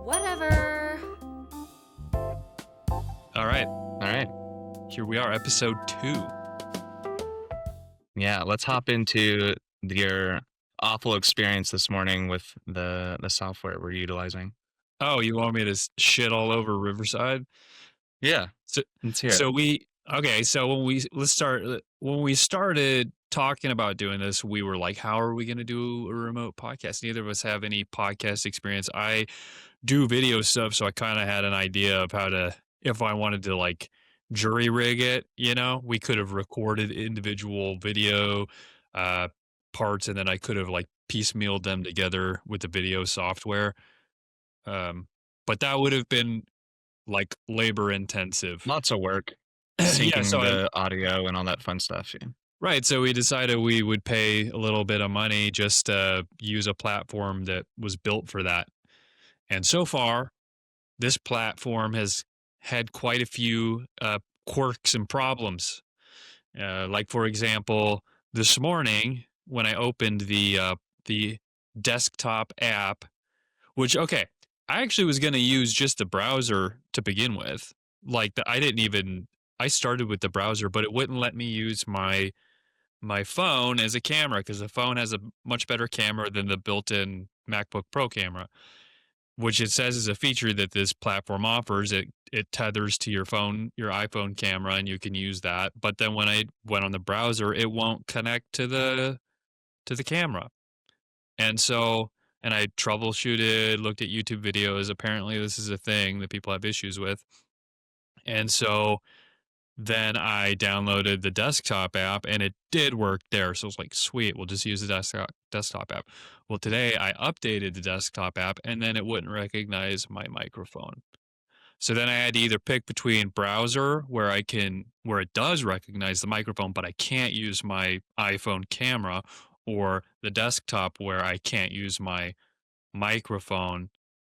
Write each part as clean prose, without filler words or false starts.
Whatever. All right. All right. Here we are, episode 2. Yeah, let's hop into your awful experience this morning with the software we're utilizing. Oh, you want me to shit all over Riverside? Yeah, So, let's hear so it. when we started talking about doing this, we were like, how are we going to do a remote podcast? Neither of us have any podcast experience. I do video stuff, so I kind of had an idea of how to, if I wanted to like jury rig it, we could have recorded individual video parts, and then I could have like piecemealed them together with the video software. But that would have been like labor intensive. Lots of work Yeah, syncing the audio and all that fun stuff. Yeah. right. So we decided we would pay a little bit of money just to use a platform that was built for that. And so far, this platform has had quite a few quirks and problems. Like, for example, this morning when I opened the desktop app, which, okay, I actually was going to use just the browser to begin with. Like, I started with the browser, but it wouldn't let me use my phone as a camera because the phone has a much better camera than the built-in MacBook Pro camera, which it says is a feature that this platform offers. It tethers to your iPhone camera, and you can use that. But then when I went on the browser, it won't connect to the camera. And so, and I troubleshooted, looked at YouTube videos. Apparently this is a thing that people have issues with. And so then I downloaded the desktop app, and it did work there. So I was like, sweet, we'll just use the desktop app. Well, today I updated the desktop app, and then it wouldn't recognize my microphone. So then I had to either pick between browser, where it does recognize the microphone, but I can't use my iPhone camera, or the desktop, where I can't use my microphone,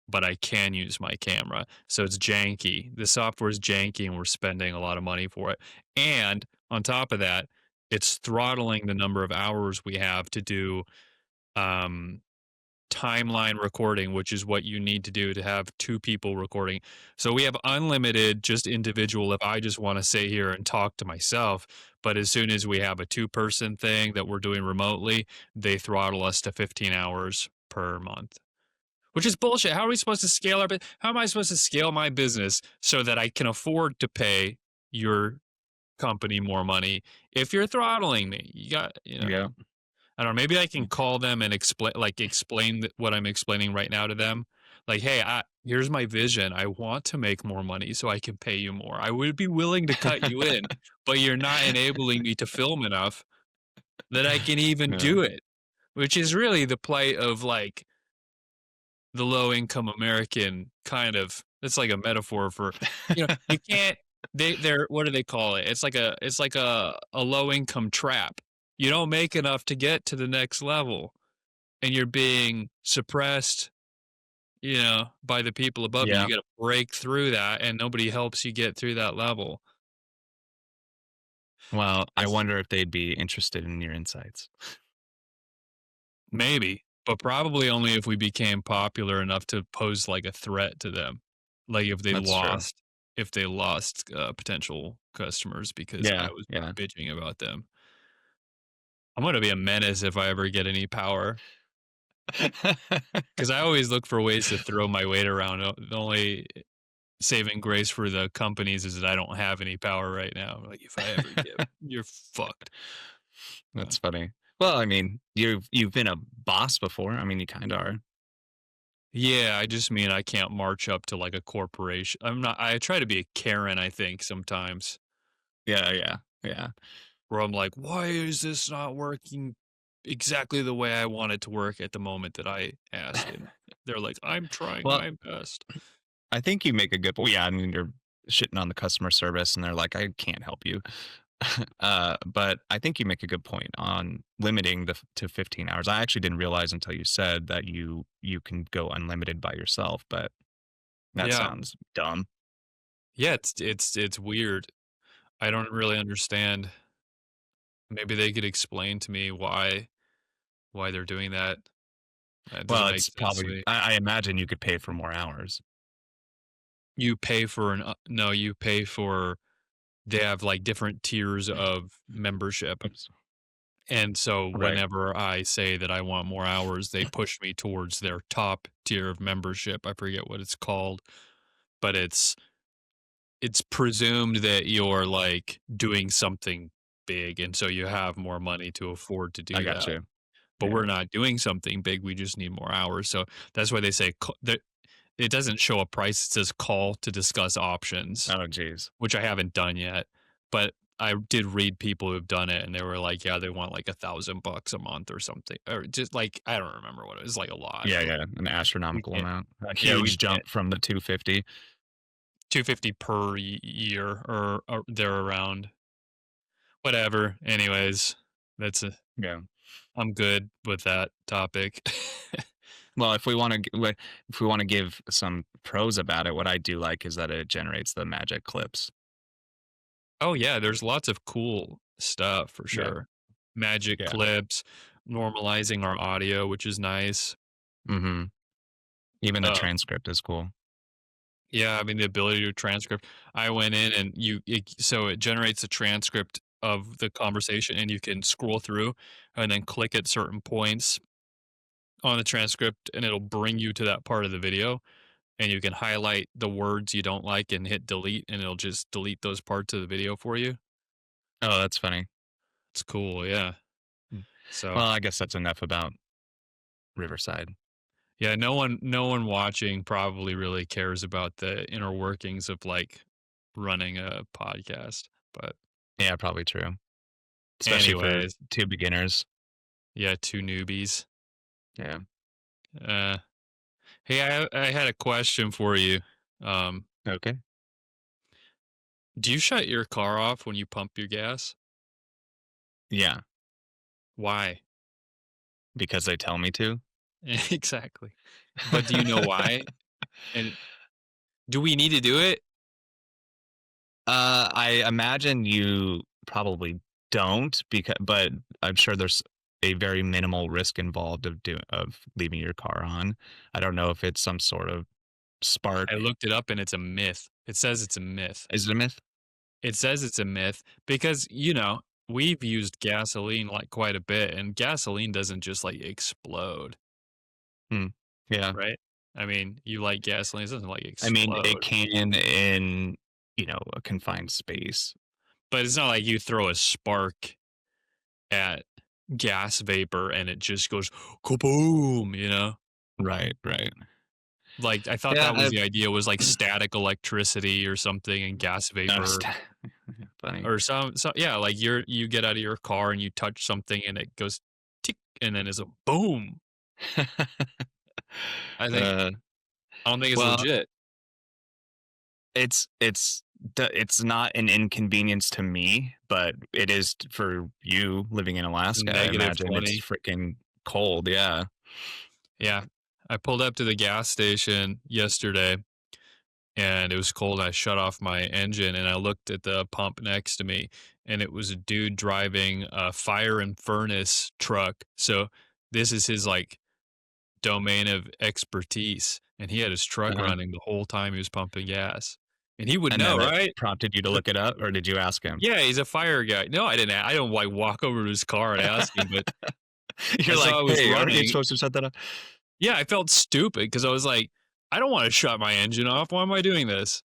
but I can use my camera. So it's janky. The software is janky, and we're spending a lot of money for it. And on top of that, it's throttling the number of hours we have to do timeline recording, which is what you need to do to have 2 people recording. So we have unlimited, just individual, if I just want to sit here and talk to myself. But as soon as we have a 2-person thing that we're doing remotely, they throttle us to 15 hours per month, which is bullshit. How are we supposed to scale how am I supposed to scale my business so that I can afford to pay your company more money if you're throttling me? Yeah. I don't know. Maybe I can call them and explain what I'm explaining right now to them. Like, hey, here's my vision. I want to make more money so I can pay you more. I would be willing to cut you in, but you're not enabling me to film enough that I can even do it, which is really the plight of like the low income American kind of. It's like a metaphor for, you can't, they're, what do they call it? It's like a low income trap. You don't make enough to get to the next level, and you're being suppressed, by the people above you. You got to break through that, and nobody helps you get through that level. Well, I wonder if they'd be interested in your insights. Maybe, but probably only if we became popular enough to pose like a threat to them. Like if they lost potential customers because I was bitching about them. I'm going to be a menace if I ever get any power. Because I always look for ways to throw my weight around. The only saving grace for the companies is that I don't have any power right now. Like, if I ever get, you're fucked. That's funny. Well, I mean, you've been a boss before. I mean, you kind of are. Yeah, I just mean I can't march up to like a corporation. I try to be a Karen, I think, sometimes. Yeah. Where I'm like, why is this not working exactly the way I want it to work at the moment that I asked it? They're like, I'm trying my best. I think you make a good point. Yeah, I mean, you're shitting on the customer service, and they're like, I can't help you. But I think you make a good point on limiting to 15 hours. I actually didn't realize until you said that you can go unlimited by yourself, but that sounds dumb. Yeah, it's weird. I don't really understand. Maybe they could explain to me why they're doing that. That doesn't Well, make it's sense to probably me. I imagine you could pay for more hours. You pay for an no, you pay for they have, like, different tiers of membership, Oops. and so Right. whenever I say that I want more hours, they push me towards their top tier of membership. I forget what it's called, but it's presumed that you're, like, doing something big, and so you have more money to afford to I do got that. you. But Yeah. we're not doing something big, we just need more hours, so that's why they say that it doesn't show a price, it says call to discuss options, Oh, geez. which I haven't done yet, but I did read people who've done it, and they were like, yeah, they want, like, $1,000 a month or something, or just, like, I don't remember what it was, like, a lot, Yeah, but yeah, an we astronomical can't amount. A yeah, we huge can't jump from the 250. 250 per year or there around. Whatever, anyways, that's a Yeah. I'm good with that topic. Well, if we wanna give some pros about it, what I do like is that it generates the magic clips. Oh, yeah, there's lots of cool stuff for Yeah, sure. Magic yeah. clips, normalizing our audio, which is nice. Mhm. Even the Uh, transcript is cool. yeah, I mean, the ability to transcript. I went in and so it generates a transcript of the conversation, and you can scroll through and then click at certain points on the transcript, and it'll bring you to that part of the video, and you can highlight the words you don't like and hit delete, and it'll just delete those parts of the video for you. Oh, that's funny. It's cool, yeah. Mm. So, Well, I guess that's enough about Riverside. yeah, no one watching probably really cares about the inner workings of, like, running a podcast, but Yeah, probably true. Especially for anyways, 2 beginners. yeah, 2 newbies. Yeah. Uh, hey, I had a question for you. Um, Okay. do you shut your car off when you pump your gas? Yeah, Why? because they tell me to. Exactly. But do you know why? And do we need to do it? I imagine you probably don't but I'm sure there's a very minimal risk involved of leaving your car on. I don't know if it's some sort of I spark. looked it up and it's a myth. It says it's a myth. Is it a myth? It says it's a myth because, we've used gasoline like quite a bit and gasoline doesn't just like explode, Hmm. Yeah. right? I mean, you like gasoline, it doesn't like I mean, it explode. can in, a confined space. But it's not like you throw a spark at gas vapor and it just goes kaboom, you know? Right, right. Like I thought Yeah, that was the idea was like static electricity or something and gas vapor funny. or yeah, like you get out of your car and you touch something and it goes tick and then it's a boom. I think Uh, I don't think it's well, legit. it's not an inconvenience to me, but it is for you living in It's Alaska. I negative imagine it's 20. freaking cold. Yeah. Yeah. I pulled up to the gas station yesterday and it was cold. I shut off my engine and I looked at the pump next to me and it was a dude driving a fire and furnace truck. So this is his like domain of expertise and he had his truck Uh-huh. running the whole time he was pumping gas. And he would And know, then it right? prompted you to look it up, or did you ask him? Yeah, he's a fire guy. No, I didn't. I don't like walk over to his car and ask him, but I You're saw like, it was hey, aren't you running. supposed to set that up? Yeah, I felt stupid because I was like, I don't want to shut my engine off. Why am I doing this?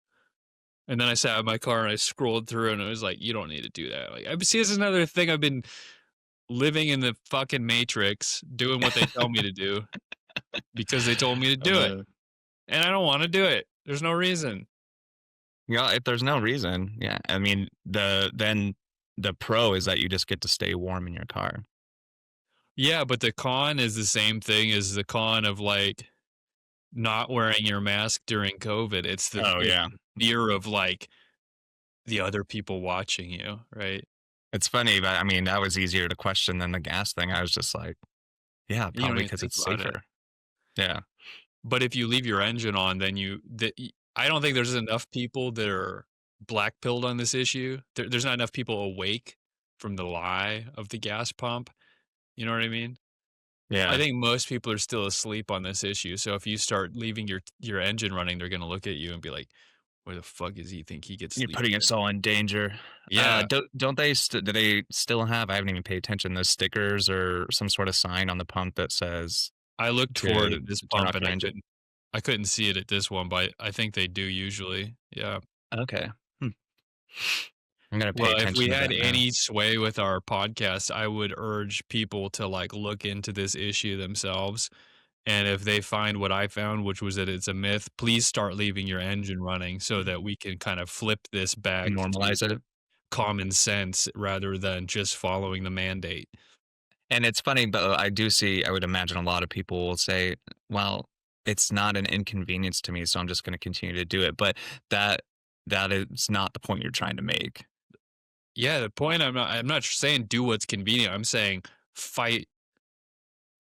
And then I sat in my car and I scrolled through and it was like, you don't need to do that. Like, I see, this is another thing. I've been living in the fucking matrix, doing what they tell me to do because they told me to do it, Uh, and I don't want to do it. There's no reason. yeah, if there's no reason, yeah. I mean, the pro is that you just get to stay warm in your car. Yeah, but the con is the same thing as the con of like not wearing your mask during COVID. Oh It's yeah. the fear of like the other people watching you, right? It's funny, but I mean, that was easier to question than the gas thing. I was just like, yeah, You don't probably even because think it's about it. safer. Yeah. But if you leave your engine on, then I don't think there's enough people that are black pilled on this issue. There's not enough people awake from the lie of the gas pump. You know what I mean? I Yeah. think most people are still asleep on this issue, so if you start leaving your engine running, they're gonna look at you and be like, "Where the fuck does he think he gets You're sleep putting in?" us all in danger. Yeah, Don't they do they still have, I haven't even paid attention, those stickers or some sort of sign on the pump that says I looked for it to at this turn pump off and your engine? I couldn't see it at this one, but I think they do usually, yeah. Okay. Hmm. I'm gonna pay Well, if we attention to had that now. any sway with our podcast, I would urge people to, like, look into this issue themselves, and if they find what I found, which was that it's a myth, please start leaving your engine running so that we can kind of flip this back to Normalize it. common sense rather than just following the mandate. And it's funny, but I do see, I would imagine a lot of people will say, well, it's not an inconvenience to me, so I'm just going to continue to do it. But that that is not the point you're trying to make. Yeah, the point I'm not saying do what's convenient, I'm saying fight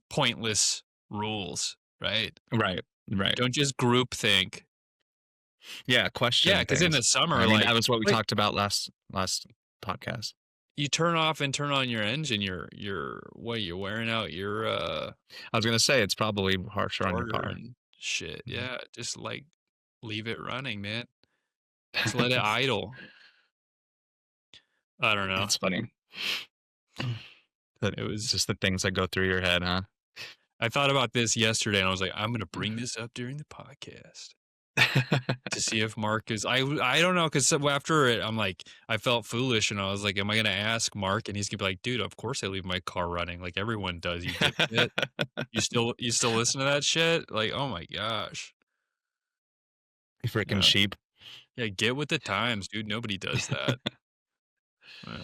pointless rules, right? Right. Right. Don't just group think. Yeah, Yeah, question because in things. the I summer, mean, like, that was what we wait, talked about last podcast. you turn off and turn on your engine, you're what, you're wearing out your, I was gonna say it's probably harsher on your starter car. and shit. Mhm. Yeah, just, like, leave it running, man. Just let it idle. I don't know. That's funny. But It was just the things that go through your head, huh? I thought about this yesterday, and I was like, "I'm gonna bring this up during the podcast." To see if Mark is I don't know, 'cause so after it, I'm like I felt foolish, and I was like, "Am I gonna ask Mark?" And he's gonna be like, "Dude, of course I leave my car running, like everyone does, you dipshit. You still listen to that shit?" Like, oh my gosh. You freaking Yeah. sheep. Yeah, get with the times, dude, nobody does that. Yeah.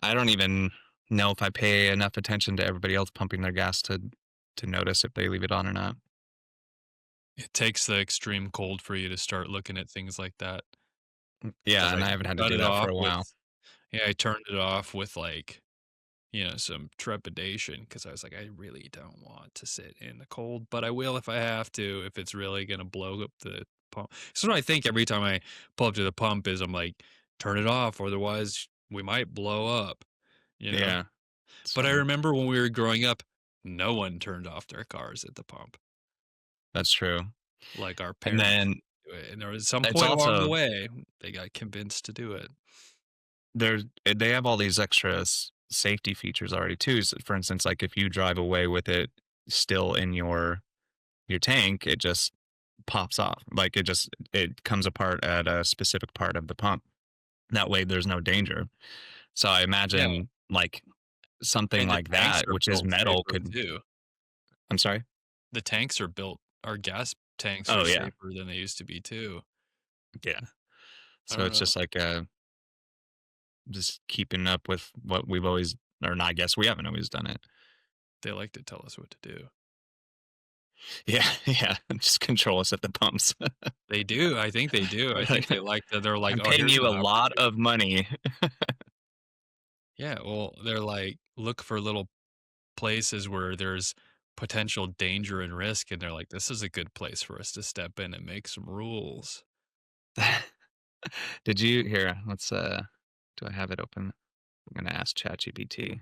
I don't even know if I pay enough attention to everybody else pumping their gas to notice if they leave it on or not. It takes the extreme cold for you to start looking at things like that. Yeah, Because and I I haven't had to shut do it that for off a with while. yeah, I turned it off with, like, some trepidation because I was like, I really don't want to sit in the cold, but I will if I have to, if it's really gonna blow up the pump. So what I think every time I pull up to the pump is I'm like, turn it off, otherwise we might blow up, you know? Yeah, it's But I funny. remember when we were growing up, no one turned off their cars at the pump. That's true. Like our And parents then do it. And there was some it's point along the also way, they got convinced to do it. they have all these extra safety features already too. So for instance, like if you drive away with it still in your tank, it just pops off. Like it comes apart at a specific part of the pump. That way there's no danger. So I Yeah. imagine like something And the like tanks that, are which is built metal, safer could. too. I'm sorry? The tanks are built our gas tanks are Oh, yeah. safer than they used to be too. Yeah. I So don't it's know. just like, just keeping up with what we've always, or not, I guess we haven't always done it. They like to tell us what to do. Yeah, yeah, just control us at the pumps. They do, I think they do. I think they like that they're like, I'm "Oh, paying here's you an a lot opportunity." of money. Yeah, well, they're like, "Look for little places where there's potential danger and risk," and they're like, "This is a good place for us to step in and make some rules." Did you here, let's, do I have it open? I'm gonna ask ChatGPT.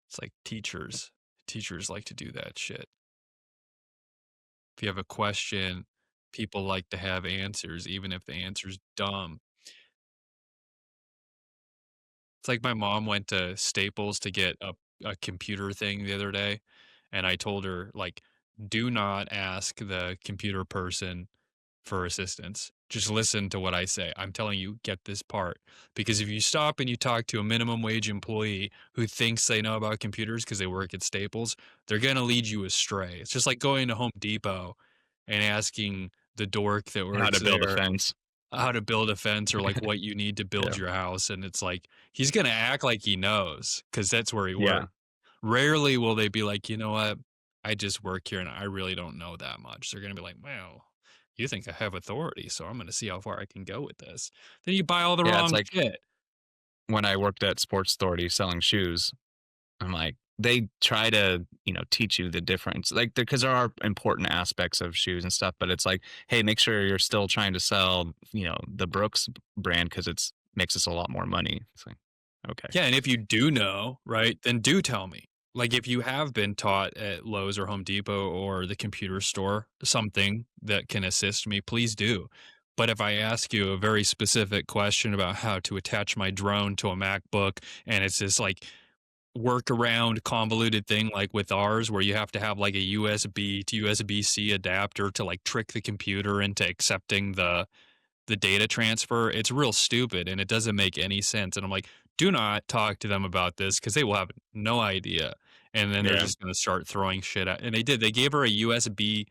It's like teachers. Teachers like to do that shit. If you have a question, people like to have answers, even if the answer's dumb. It's like my mom went to Staples to get a computer thing the other day, and I told her, like, "Do not ask the computer person for assistance. Just listen to what I say. I'm telling you, get this part." Because if you stop and you talk to a minimum wage employee who thinks they know about computers because they work at Staples, they're gonna lead you astray. It's just like going to Home Depot and asking the dork that How works to build a there fence. how to build a fence or like what you need to build Yeah. your house, and it's like he's gonna act like he knows because that's where he Yeah. works. Rarely will they be like, "You know what? I just work here and I really don't know that much." They're gonna be like, "Well, you think I have authority, so I'm gonna see how far I can go with this." Then you buy all the Yeah, it's wrong like shit. when I worked at Sports Authority selling shoes, I'm like, they try to, teach you the difference. Like, because there are important aspects of shoes and stuff, but it's like, hey, make sure you're still trying to sell, the Brooks brand because it's makes us a lot more money. It's like, okay. Yeah, and if you do know, right, then do tell me. Like, if you have been taught at Lowe's or Home Depot or the computer store something that can assist me, please do. But if I ask you a very specific question about how to attach my drone to a MacBook, and it's this like workaround convoluted thing like with ours where you have to have like a USB to USB-C adapter to like trick the computer into accepting the data transfer, it's real stupid and it doesn't make any sense. And I'm like, do not talk to them about this because they will have no idea. And then they're Yeah. just going to start throwing shit at. And they did. They gave her a USB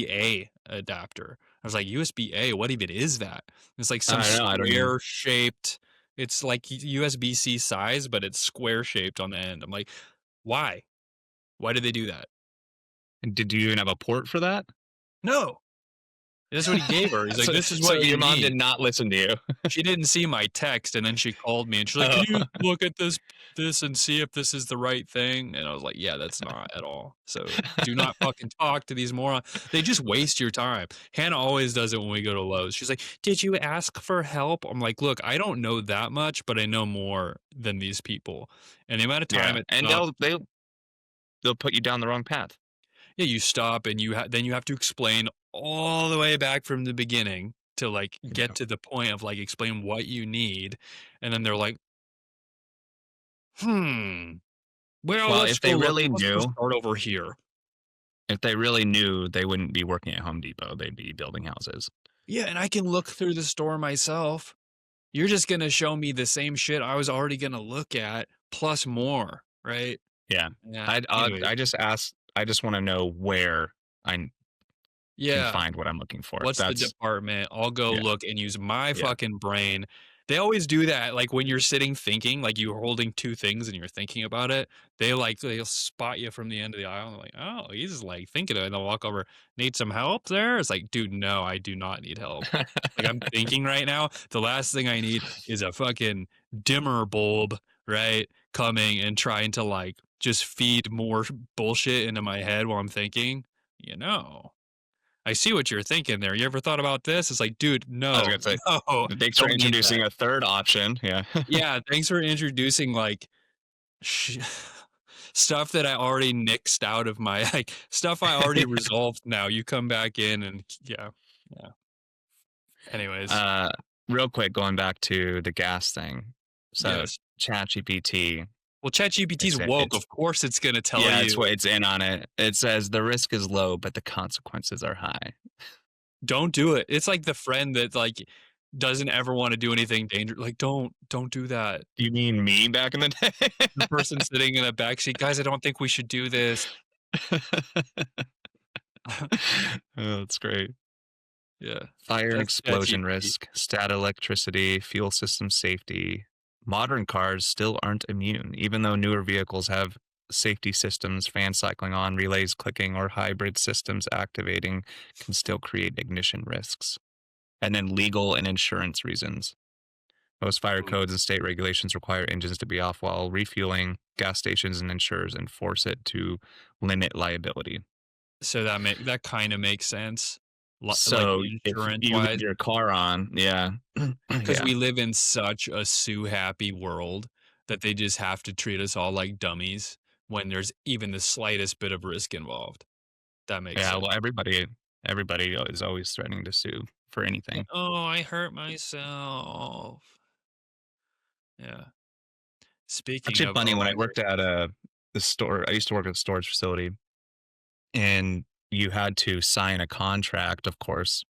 A adapter. I was like, USB A, what even is that? It's like some I don't know. I don't even. square shaped. It's like USB C size, but it's square shaped on the end. I'm like, why? Why did they do that? Did you even have a port for that? No, that's what he gave her. He's like, so, this is so what you your mom need. did not listen to you. She didn't see my text, and then she called me, and she's like, "Can Oh. you look at this and see if this is the right thing?" And I was like, "Yeah, that's not at all. So do not fucking talk to these morons. They just waste your time." Hannah always does it when we go to Lowe's. She's like, "Did you ask for help?" I'm like, "Look, I don't know that much, but I know more than these people, and the amount of time Yeah, it and took." they'll put you down the wrong path. Yeah, you stop, and then you have to explain all the way back from the beginning to like get Yeah. to the point of like explain what you need, and then they're like, "Hmm." Well, Well, let's go start over here. if they really knew, they wouldn't be working at Home Depot. They'd be building houses. Yeah, and I can look through the store myself. You're just gonna show me the same shit I was already gonna look at plus more, right? Yeah, Yeah. I Anyways, just ask. I just want to know where I can yeah. find what I'm looking for. What's the That's department? I'll go yeah, look and use my yeah. fucking brain. They always do that, like, when you're sitting thinking, like, you're holding 2 things and you're thinking about it, they'll spot you from the end of the aisle, and they're like, "Oh, he's, like, thinking of it," and they'll walk over, "Need some help there?" It's like, "Dude, no, I do not need help." Like, I'm thinking right now, the last thing I need is a fucking dimmer bulb, right, coming and trying to, like, just feed more bullshit into my head while I'm thinking, you know? I see what you're thinking there. You ever thought about this? It's like, dude, I was no, gonna say, no, thanks for don't need introducing that. a third option. Yeah. Yeah, thanks for introducing like sh- stuff that I already nixed out of my like stuff I already resolved now. You come back in and yeah, yeah. Anyways, uh, Real quick, going back to the gas thing. So yes. ChatGPT, Well, ChatGPT's woke. it's Of course, it's gonna tell yeah, it's you what it's in on it. It says the risk is low, but the consequences are high. don't do it. It's like the friend that like doesn't ever want to do anything dangerous. Like, don't do that. You mean me back in the The day? person sitting in the backseat, guys, I don't think we should do this. Oh, that's great. Yeah, Fire and that's explosion ChatGPT. risk, stat electricity, fuel system safety. Modern cars still aren't immune, even though newer vehicles have safety systems, fan cycling on, relays clicking, or hybrid systems activating can still create ignition risks. And then legal and insurance reasons. Most fire Mm. codes and state regulations require engines to be off while refueling. Gas stations and insurers enforce it to limit liability. So that kinda makes sense, like, So if you leave insurance-wise, your car on, yeah, because yeah, we live in such a sue-happy world that they just have to treat us all like dummies when there's even the slightest bit of risk involved. That makes yeah. sense. Well, everybody is always threatening to sue for Yeah, anything. "Oh, I hurt myself." Yeah. Speaking Actually, of, funny "Oh, when I I hurt." worked at the store. I used to work at a storage facility, and you had to sign a contract, of course.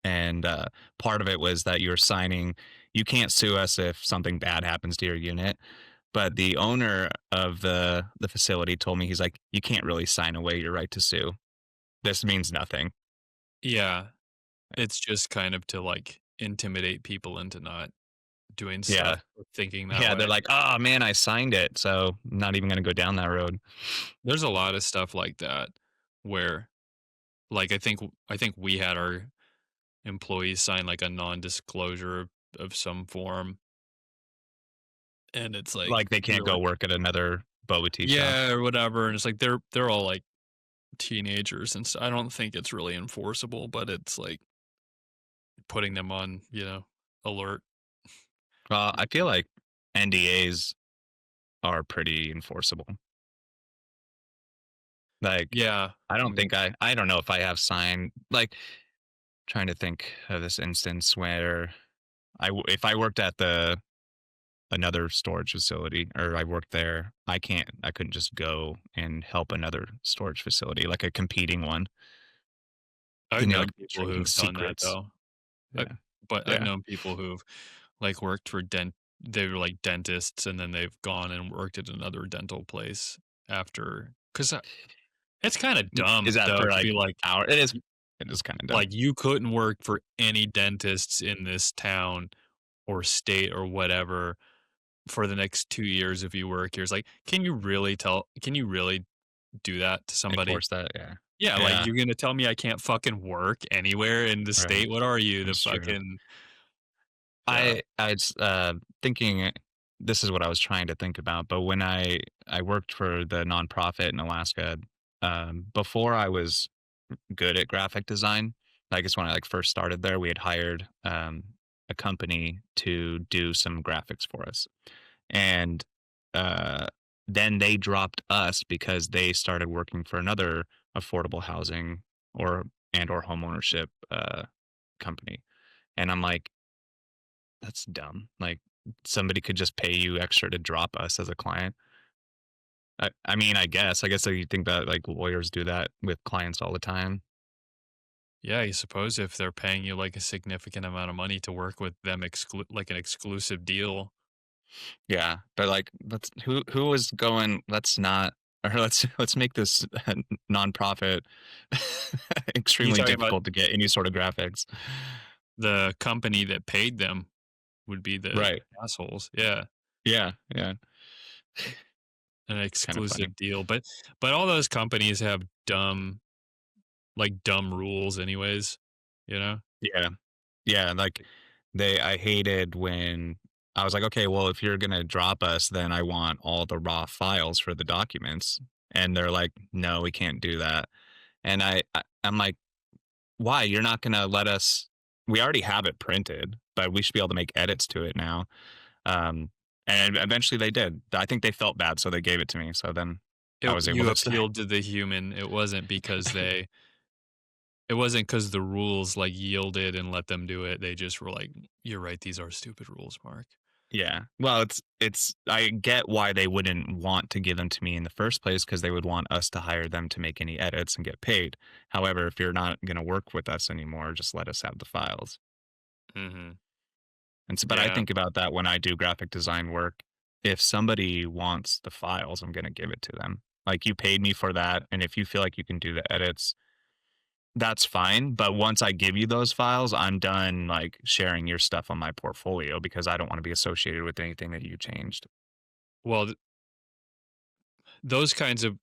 And part of it was that you're signing. You can't sue us if something bad happens to your unit. But the owner of the facility told me, he's like, you can't really sign away your right to sue. This means nothing. Yeah, it's just kind of to, like, intimidate people into not doing stuff Yeah. or thinking that Yeah, they're way. like, "Oh, man, I signed it, so I'm not even gonna go down that road." There's a lot of stuff like that where, like, I think we had our employees sign, like, a non-disclosure of some form, and it's like, Like, they can't you're go like, work at another boba tea shop. "Yeah," or whatever, and it's like they're all, like, teenagers, and I don't think it's really enforceable, but it's, like, putting them on, alert. I feel like NDAs are pretty enforceable. Like, Yeah. I I don't mean, think I don't know if I have sign like, trying to think of this instance where if I worked at the another storage facility or I worked there, I couldn't just go and help another storage facility, like a competing one. I've Then you're known like people exchanging who've done that secrets. though. I, Yeah. but I've Yeah. known people who've like worked for they were like dentists and then they've gone and worked at another dental place after cuz it's kind of Is dumb that though for to like be like hour? It is kind of dumb. like you couldn't work for any dentists in this town or state or whatever for the next 2 years if you work here. It's like, can you really do that to somebody? Enforce that. Yeah. Yeah, like, Yeah. you're gonna tell me I can't fucking work anywhere in the Right. state? What are you, the That's true. fucking yeah. I was thinking this is what I was trying to think about, but when I worked for the nonprofit in Alaska, before I was good at graphic design, I guess when I like first started there, we had hired a company to do some graphics for us, and uh, then they dropped us because they started working for another affordable housing or or homeownership company, and I'm like, that's dumb. Like, somebody could just pay you extra to drop us as a client. I mean, I guess you think that like lawyers do that with clients all the time. Yeah, I suppose if they're paying you, like, a significant amount of money to work with them like, an exclusive deal. Yeah, but like, who was going? Let's not, or let's make this nonprofit You extremely talking about difficult to get any sort of graphics. the company that paid them would be the Right. assholes, yeah, Yeah. Yeah. an Kind of funny. exclusive deal, but all those companies have dumb rules anyways, you know? Yeah. Yeah. Like I hated when I was like, okay, well, if you're gonna drop us, then I want all the raw files for the documents. And they're like, no, we can't do that. And I'm like, why? You're not gonna let us? We already have it printed, but we should be able to make edits to it now. Um, and eventually they did. I think they felt bad, so they gave it to me. So then I was able You to stay. appealed to the human, it wasn't because the rules, like, yielded and let them do it, they just were like, "You're right, these are stupid rules, Mark." Yeah. Well, it's I get why they wouldn't want to give them to me in the first place because they would want us to hire them to make any edits and get paid. However, if you're not going to work with us anymore, just let us have the files. Mhm. And so, but I Yeah. think about that when I do graphic design work. If somebody wants the files, I'm going to give it to them. Like, you paid me for that, and if you feel like you can do the edits, that's fine. But once I give you those files, I'm done like sharing your stuff on my portfolio because I don't want to be associated with anything that you changed. Well, those kinds of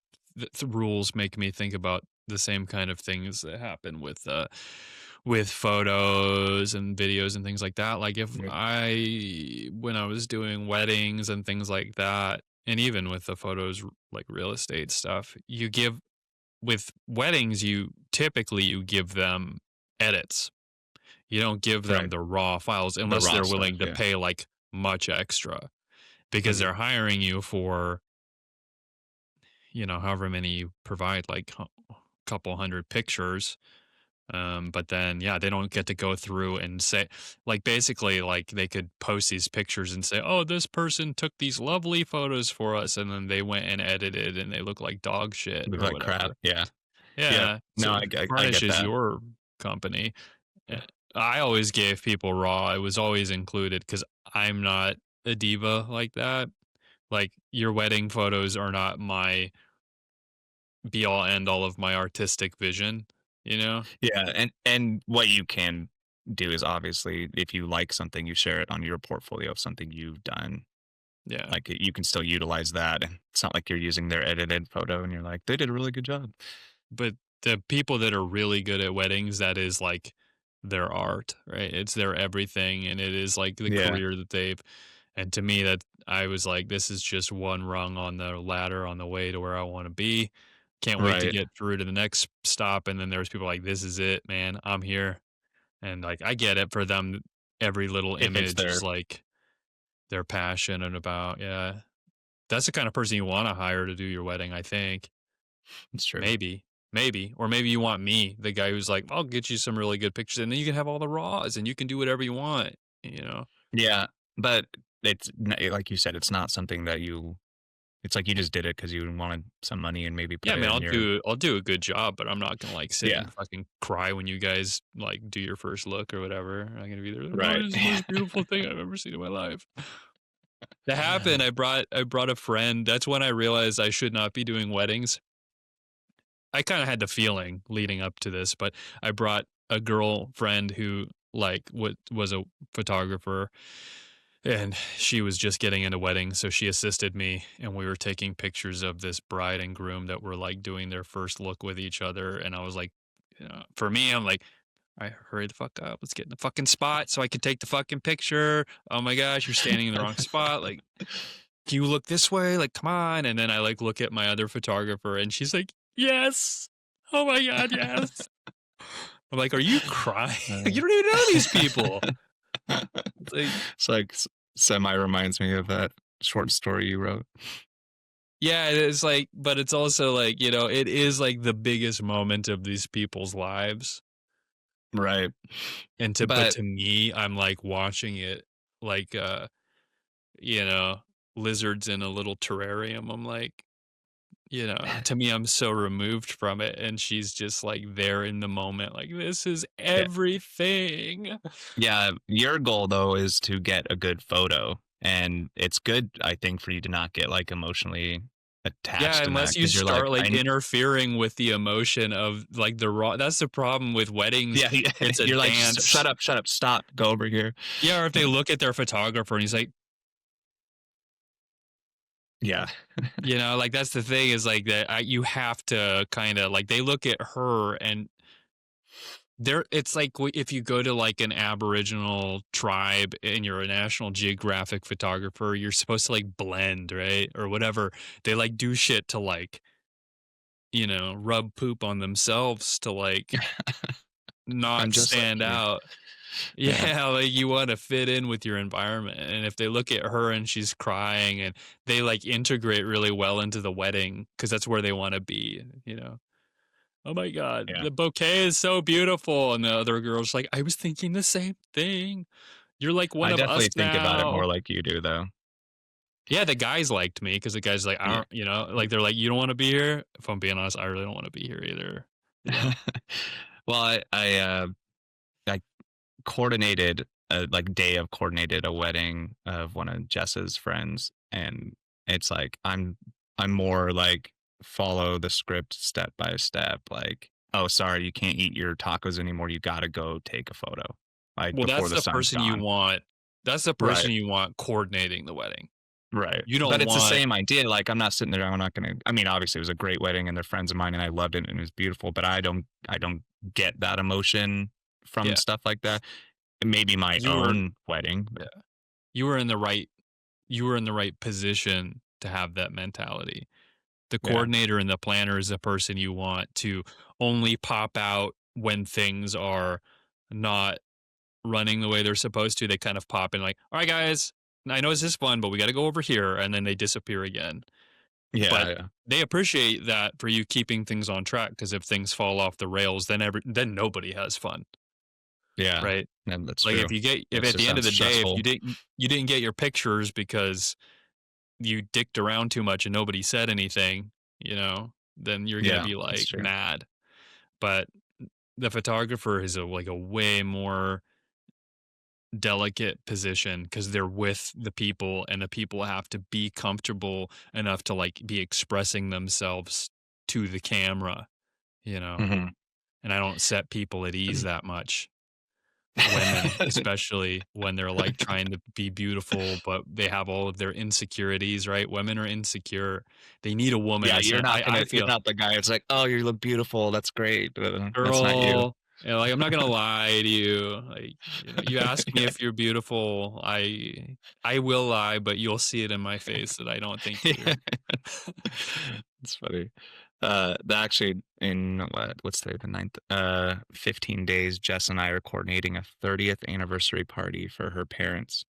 rules make me think about the same kind of things that happen with photos and videos and things like that. Like if Yep. I when I was doing weddings and things like that, and even with the photos like real estate stuff, you give with weddings you typically you give them edits. You don't give them Right. the raw files The unless raw they're stuff. willing to Yeah. pay like much extra because Mhm. they're hiring you for however many you provide, like couple hundred pictures. But then, yeah, they don't get to go through and say, like, basically, like, they could post these pictures and say, oh, this person took these lovely photos for us. And then they went and edited and they look like dog shit Look or like crap. whatever. Yeah. Yep. Yeah. So No, it I get tarnishes that. your company. Yeah. I always gave people raw. It was always included because I'm not a diva like that. Like, your wedding photos are not my be all end all of my artistic vision, you know? Yeah, and what you can do is obviously if you like something, you share it on your portfolio of something you've done. Yeah. Like, you can still utilize that, and it's not like you're using their edited photo and you're like, "They did a really good job." But the people that are really good at weddings, that is like their art, right? It's their everything and it is like the Yeah. career that they've and to me that I was like, this is just one rung on the ladder on the way to where I want to be. Can't wait to Right. get through to the next stop. And then there's people like, this is it, man. I'm here. And like I get it for them. Every little If it's image is their like they're passionate about. Yeah. That's the kind of person you want to hire to do your wedding, I think. It's true. Maybe, or maybe you want me, the guy who's like, "I'll get you some really good pictures, and then you can have all the raws, and you can do whatever you want," you know? Yeah, but like you said, it's not something that it's like you just did it because you wanted some money and maybe Yeah, put I it mean, in your I'll do a good job, but I'm not gonna, like, sit yeah, and fucking cry when you guys, like, do your first look or whatever. I'm gonna be there, like, "Oh, right. this is the most beautiful thing I've ever seen in my life." That happened, I brought a friend, that's when I realized I should not be doing weddings. I kinda had the feeling leading up to this, but I brought a girlfriend who, like, was a photographer, and she was just getting into weddings, so she assisted me, and we were taking pictures of this bride and groom that were, like, doing their first look with each other, and I was like, for me, I'm like, "Alright, hurry the fuck up, let's get in the fucking spot so I can take the fucking picture. Oh my gosh, you're standing in the wrong spot, like, can you look this way? Like, come on." And then I like look at my other photographer and she's like, "Yes. Oh my God, yes." I'm like, "Are you crying? Uh, You don't even know these people." It's like, it's like semi reminds me of that short story you wrote. yeah, it's like, but it's also like, it is like the biggest moment of these people's lives. Right. But But to me, I'm like watching it like, you know, lizards in a little terrarium. I'm like, to me, I'm so removed from it, and she's just, like, there in the moment, like, "This is yeah, everything." yeah, your goal though is to get a good photo. And it's good, I think, for you to not get like emotionally Yeah, attached in that unless you because you're like, start, like, interfering with the emotion of, like, the raw that's the problem with weddings, yeah, yeah, it's a you're like, dance. shut up, stop, go over here. Yeah, or if they look at their photographer and he's like, Yeah. like, that's the thing is, like, that you have to kinda like, they look at her and it's like if you go to like an Aboriginal tribe and you're a National Geographic photographer, you're supposed to like blend, right? Or whatever. They like do shit to like, rub poop on themselves to like I'm not just like stand you. out. Yeah. Yeah, like you want to fit in with your environment. And if they look at her and she's crying and they like integrate really well into the wedding because that's where they want to be. "Oh my god, Yeah. the bouquet is so beautiful," and the other girl's like, "I was thinking the same thing. You're like one I of us definitely think about it now." more like you do though. Yeah, the guys liked me because the guy's like, "I Yeah. don't," like, they're like, "You don't wanna be here?" If I'm being honest, I really don't wanna be here either, you know? Well, I coordinated a like day of coordinated a wedding of one of Jess's friends, and it's like I'm more like follow the script step by step. Like, oh, sorry, you can't eat your tacos anymore. You got to go take a photo, like Well, before the sun's gone. that's the Right. person you want coordinating the wedding. Right. You But don't it's the want same idea. Like, I'm not sitting there. I'm not gonna. I mean, obviously, it was a great wedding, and they're friends of mine, and I loved it, and it was beautiful. But I don't get that emotion from yeah, stuff like that. Maybe my you were own wedding, but yeah, you were in the right you were in the right position to have that mentality. The yeah, coordinator and the planner is the person you want to only pop out when things are not running the way they're supposed to. They kind of pop in like, "All right, guys, I know this is fun, but we got to go over here," and then they disappear again. yeah, But yeah, they appreciate that for you keeping things on track because if things fall off the rails, then nobody has fun, yeah. right? And that's Like true. if It at just the end of sounds the day, if stressful. you didn't get your pictures because you dicked around too much and nobody said anything, then you're gonna Yeah, be that's like true. mad. But the photographer is a way more delicate position because they're with the people and the people have to be comfortable enough to like be expressing themselves to the camera, you know. Hmm. And I don't set people at ease that much. Women, especially when they're like trying to be beautiful, but they have all of their insecurities, right? Women are insecure. They need a woman. Yeah, I you're feel not the guy. It's like, oh, you look beautiful. That's great. That's not you. girl, like I'm not gonna lie to you. Like, you ask me Yeah. if you're beautiful, I will lie, but you'll see it in my face that I don't think Yeah. you're It's funny. Actually, in what's today, the ninth? 15 days, Jess and I are coordinating a 30th anniversary party for her parents.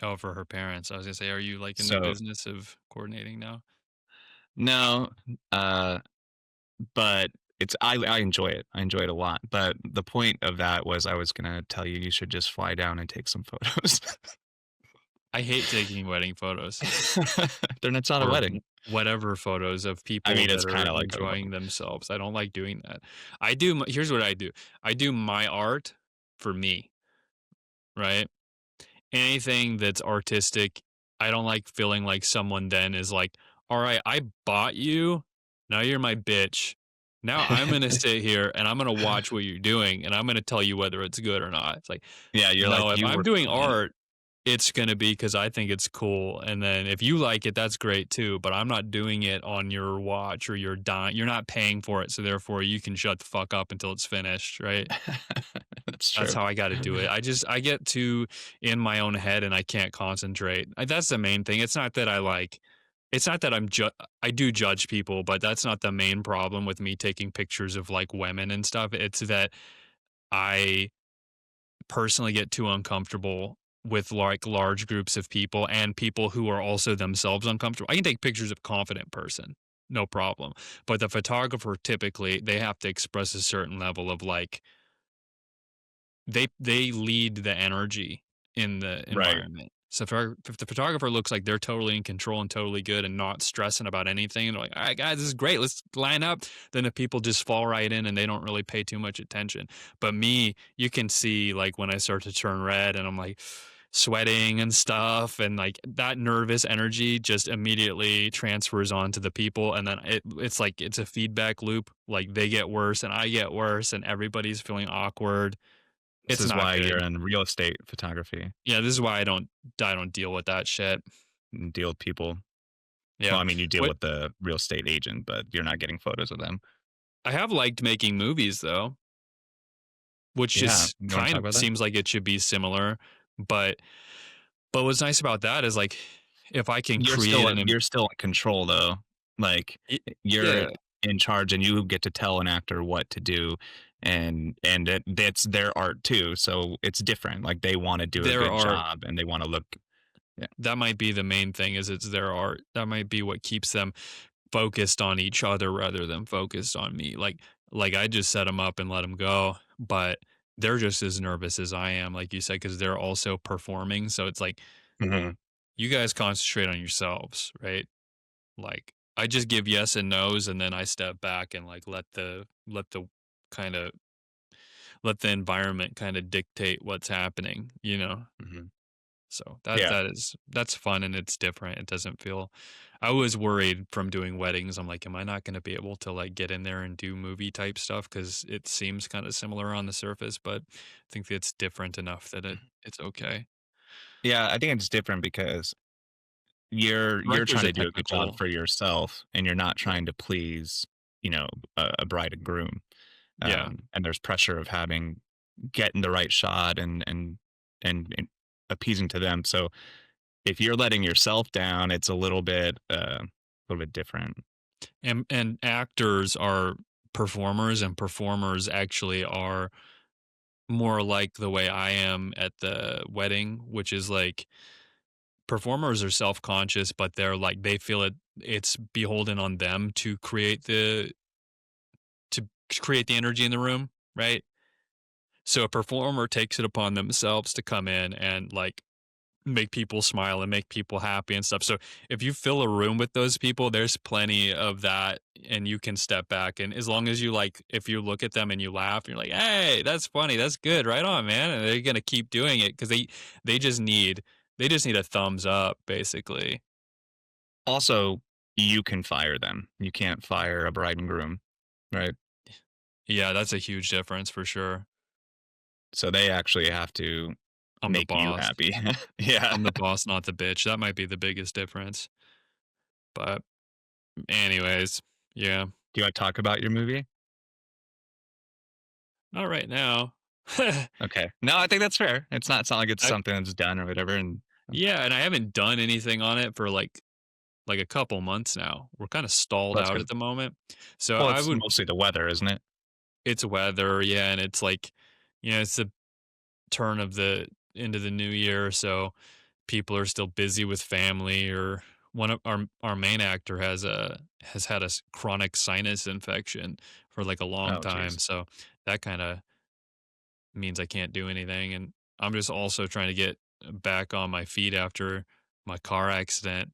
oh, for her parents. I was gonna say, are you like in the So business of coordinating now? no, but I enjoy it. I enjoy it a lot. But the point of that was I was gonna tell you you should just fly down and take some photos. I hate taking wedding photos Then it's not a or wedding. whatever photos of I people mean, that it's are kind of like a enjoying themselves. I don't like doing that. I do here's what I do. I do my art for me, right? Anything that's artistic, I don't like feeling like wedding then is like, "All right, I bought you. Now you're my bitch. Now I'm gonna sit here and I'm gonna watch what you're doing and I'm gonna tell you whether it's good or not." It's like, yeah, you're no, like if you I'm were doing in it. art, it's gonna be because I think it's cool, and then if you like it, that's great too, but I'm not doing it on your watch or you're not paying for it, so therefore you can shut the fuck up until it's finished, right? That's That's true. how I gotta do it. I get too in my own head and I can't concentrate. That's the main thing. It's not that I do judge people, but that's not the main problem with me taking pictures of, like, women and stuff. It's that I personally get too uncomfortable with, like, large groups of people and people who are also themselves uncomfortable. I can take pictures of a confident person, no problem, but the photographer, typically, they have to express a certain level of, like, they lead the energy in the Right. environment. So if the photographer looks like they're totally in control and totally good and not stressing about anything, and they're like, "All right, guys, this is great. Let's line up." Then the people just fall right in and they don't really pay too much attention. But me, you can see like when I start to turn red and I'm like sweating and stuff, and like that nervous energy just immediately transfers onto the people, and then it's like it's a feedback loop. Like they get worse and I get worse, and everybody's feeling awkward. This It's is not why you're good. in real estate photography Yeah, this is why I don't deal with that shit. and deal with people. Yeah. Well, I mean, you deal What with the real estate agent, but you're not getting photos of them. I have liked making movies though, which Yeah, just you want to kind talk of about that? seems like it should be similar, but what's nice about that is like if I can create You're still in control though. Like y you're yeah, in charge and you get to tell an actor what to do and that's their art too. So it's different. Like they want to do a there good are job and they want to look yeah. that might be the main thing is it's their art. That might be what keeps them focused on each other rather than focused on me. Like I just set them up and let them go, but they're just as nervous as I am, like you said, because they're also performing. So it's like Mhm. you guys concentrate on yourselves, right? Like I just give yes and no's and then I step back and like let the kind of let the environment kind of dictate what's happening, you know? Mhm. So Yeah. that's fun and it's different. It doesn't feel I was worried from doing weddings. I'm like, am I not going to be able to like get in there and do movie type stuff cuz it seems kind of similar on the surface, but I think it's different enough that it's okay. Yeah, I think it's different because you're Director's trying a to do a good job technical for yourself and you're not yeah. trying to please, you know, a bride and groom. Yeah. And there's pressure of having getting the right shot and appeasing to them. So if you're letting yourself down, it's a little bit different. And actors are performers, and performers actually are more like the way I am at the wedding, which is like performers are self-conscious, but they're like they feel it's beholden on them to create the energy in the room, right? So a performer takes it upon themselves to come in and like make people smile and make people happy and stuff. So if you fill a room with those people, there's plenty of that and you can step back. And as long as you like, if you look at them and you laugh, you're like, hey, that's funny. That's good. Right on, man. And they're going to keep doing it because they just need, they just need a thumbs up basically. Also, you can fire them. You can't fire a bride and groom, right? Yeah, that's a huge difference for sure. So they actually have to I'm the make you boss. happy. Yeah. I'm the boss, not the bitch. That might be the biggest difference. But anyways, yeah, Do you want to talk about your movie? not right now. Okay. No, I think that's fair. It's not like it's I, something that's done or whatever. And yeah, and I haven't done anything on it for like a couple months now. We're kind of stalled well, that's out at good. the moment. So Well, I it's would mostly the weather, isn't it? it's weather, yeah, and it's like it's the turn of the into the new year, so people are still busy with family or one of our main actor has had a chronic sinus infection for like a long Oh, time, geez. so that kind of means I can't do anything. And I'm just also trying to get back on my feet after my car accident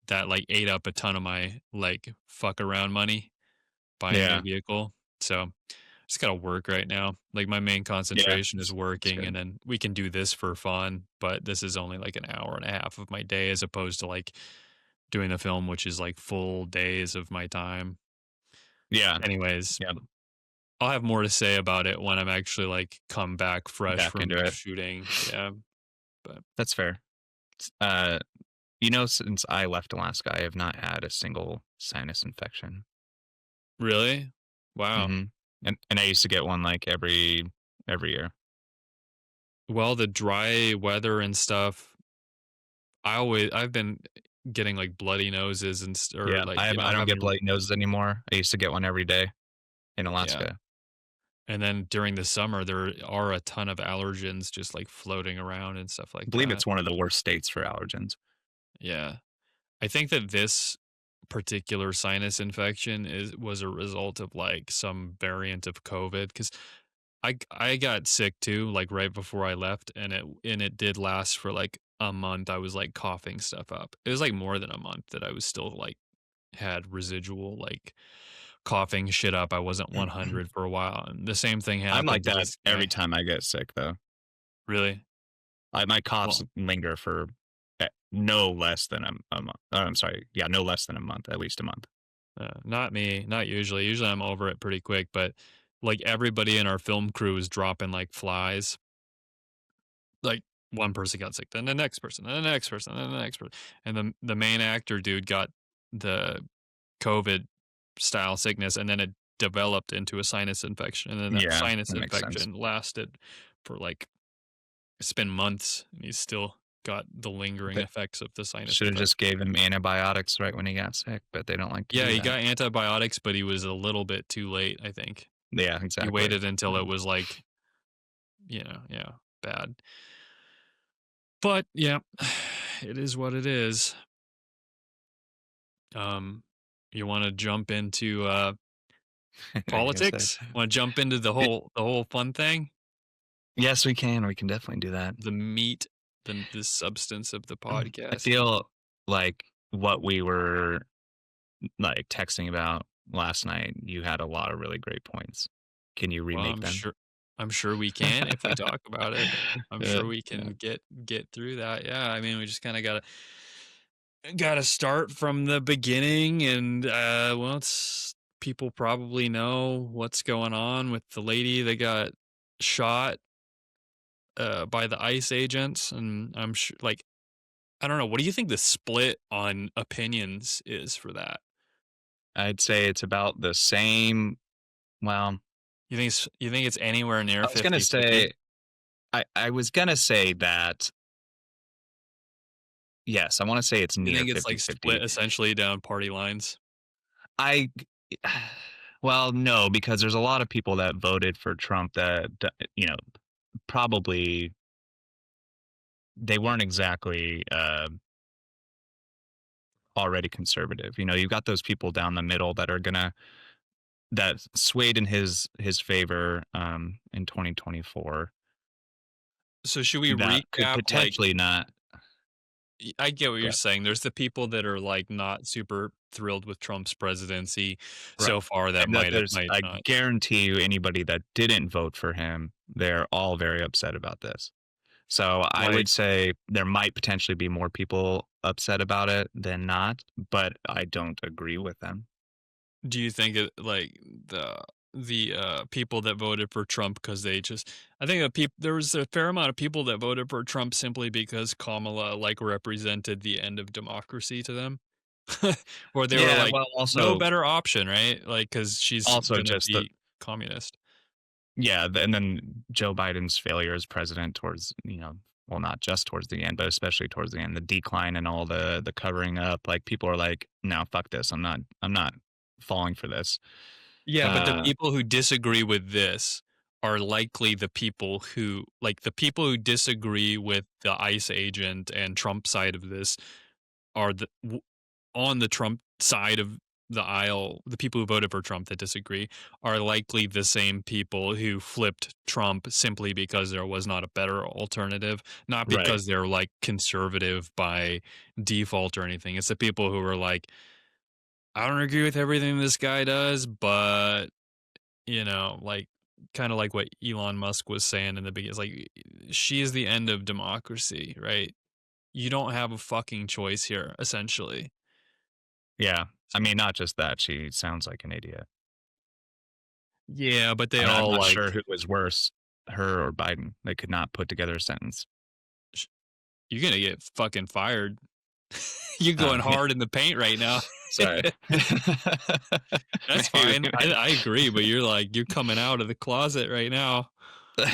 that like ate up a ton of my like fuck around money buying a new Yeah. vehicle. So just gotta work right now. Like my main Yeah. concentration is It's working, and good. then we can do this for fun. But this is only like an hour and a half of my day, as opposed to like doing the film, which is like full days of my time. Yeah. Anyways, Yeah. I'll have more to say about it when I'm actually like come back fresh Back into from it. shooting. Yeah, but That's fair. Uh, since I left Alaska, I have not had a single sinus infection. really, wow. Mhm. And I used to get one, like, every year. Well, the dry weather and stuff, I've been getting like bloody noses and or Yeah, like, you know, I don't get having bloody noses anymore. I used to get one every day in yeah. Alaska. And then during the summer, there are a ton of allergens just like floating around and stuff I like believe that. it's one of the worst states for allergens. Yeah. I think that this particular sinus infection was a result of like some variant of COVID, because I got sick too, like right before I left, and it did last for like a month. I was like coughing stuff up. It was like more than a month that I was still like had residual like coughing shit up. I wasn't 100 for a while, and the same thing I'm happened like to that this every guy. time I get sick, though. Really? My coughs Well, linger for, no less than a month. Oh, I'm sorry. Yeah, no less than a month, at least a month. not me, not usually. Usually I'm over it pretty quick, but like everybody in our film crew is dropping like flies. Like one person got sick, then the next person, then the next person, then the next person. And the main actor dude got the COVID style sickness, and then it developed into a sinus infection. And then that Yeah, sinus that makes sense. infection lasted for like it's been months, and he's still got the lingering They effects of the sinus shoulda infection. just gave him antibiotics right when he got sick, but they don't like to Yeah, do he that. got antibiotics, but he was a little bit too late, I think. Yeah, He exactly. waited until it was like, yeah, bad. But yeah, it is what it is. Um, you want to jump into I guess so. politics? Want to jump into the whole fun thing, Yes, we can. We can definitely do that. the meat, the substance of the I podcast? feel like what we were like texting about last night, you had a lot of really great points. Can you Well, remake them? I'm sure we can if we talk about it. I'm Yeah, sure we yeah. can get through that. Yeah, I mean, we just kind of gotta start from the beginning, and well, it's people probably know what's going on with the lady that got shot by the ICE agents, and I'm sure, like, I don't know. What do you think the split on opinions is for that? I'd say it's about the same. Well, You think it's anywhere near I was gonna 50-50? say I was gonna say that yes, I want to say it's You near think it's like 50-50. split essentially down party lines? I well, no, because there's a lot of people that voted for Trump that probably they weren't exactly already conservative. You've got those people down the middle that are gonna that swayed in his favor in 2024 So should we that could recap like potentially not I get what go you're ahead. saying. There's the people that are like not super thrilled with Trump's presidency Right. so far that And that there's might I not. guarantee you anybody that didn't vote for him, they're all very upset about this. So I Like, would say there might potentially be more people upset about it than not, but I don't agree with them. do you think it like the people that voted for Trump because they just I think that there was a fair amount of people that voted for Trump simply because Kamala like represented the end of democracy to them. Or they were Yeah, like, well, no also better option, right? Like, because she's also gonna just the be communist. yeah, and then Joe Biden's failure as president towards, well, not just towards the end, but especially towards the end, the decline and all the covering up, like people are like, "No, fuck this. I'm not falling for this." Yeah, but the Uh, people who disagree with this are likely the people who like, the people who disagree with the ICE agent and Trump side of this are on the Trump side of the aisle, the people who voted for Trump that disagree are likely the same people who flipped Trump simply because there was not a better alternative, not Right. because they're like conservative by default or anything. It's the people who are like, I don't agree with everything this guy does, but like kind of like what Elon Musk was saying in the beginning. It's like she is the end of democracy, right? You don't have a fucking choice here, essentially. Yeah. I mean, not just that. She sounds like an idiot. Yeah, but I they mean, I'm all not sure like who was worse, her or Biden. They could not put together a sentence. sh- you're gonna get fucking fired. You're Oh, going yeah. hard in the paint right now. Sorry. That's Maybe fine. we I agree, but you're coming out of the closet right now. might.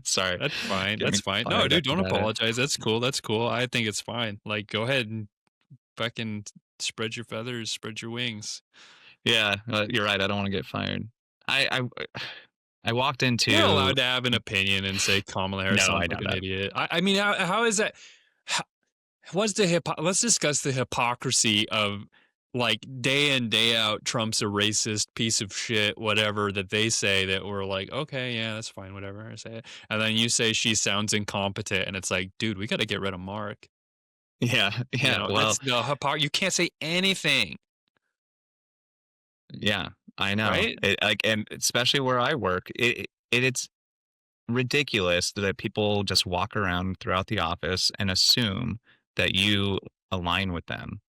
Sorry. That's fine. Get That's me fine. No, fired dude, after don't that. apologize. That's cool. That's cool. I think it's fine. Like, go ahead and fucking spread your feathers, spread your wings. Yeah, you're right. I don't want to get fired. I walked You're into allowed to have an opinion and say Kamala Harris no, sounds I like know an that. idiot. I mean, how is that? How, what's the let's discuss the hypocrisy of like day in day out Trump's a racist piece of shit, whatever that they say that we're like, okay, yeah, that's fine, whatever, I say it. And then you say she sounds incompetent, and it's like, dude, we got to get rid of Mark. Yeah, yeah. Well, That's the You can't say anything, yeah, I know. right? And especially where I work, it's ridiculous that people just walk around throughout the office and assume that you align with them.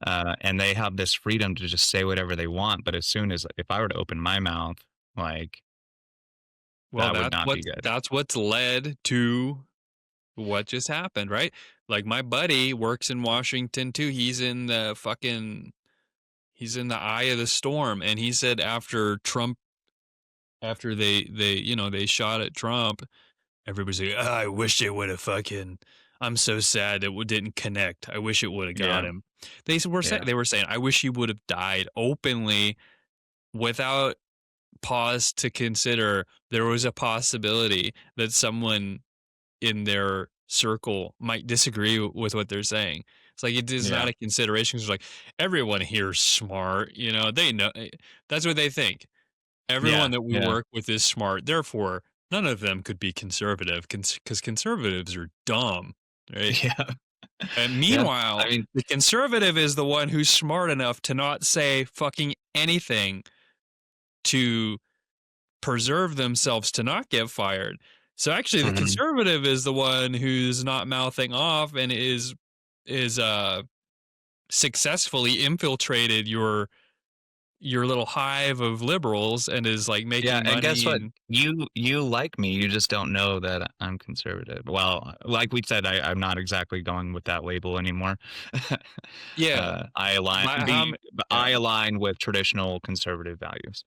And they have this freedom to just say whatever they want. But as soon as if I were to open my mouth, like Well, that would not be good. that's what's led to what just happened, right? Like my buddy works in Washington too. He's in the eye of the storm, and he said after they shot at Trump, everybody's like, "Ah, I wish they would have fucking I'm so sad that we didn't connect. I wish it would have got Yeah, him." yeah. They were saying, "I wish he would have died openly without pause to consider there was a possibility that someone in their circle might disagree with what they're saying." It's like it is not Yeah. a consideration. It's like everyone here's smart, they know that's what they think. Yeah. Everyone that we Yeah. work with is smart. Therefore, none of them could be conservative because conservatives are dumb, right? Yeah. And Yeah. meanwhile, I mean, the conservative is the one who's smart enough to not say fucking anything to preserve themselves to not get fired. So actually the mhm. conservative is the one who's not mouthing off and is successfully infiltrated your little hive of liberals and is like Yeah, making and guess money what? and You like me, you just don't know that I'm conservative. Well, like we said, I'm not exactly going with that label anymore. yeah. I align My how the m I Yeah. align with traditional conservative values.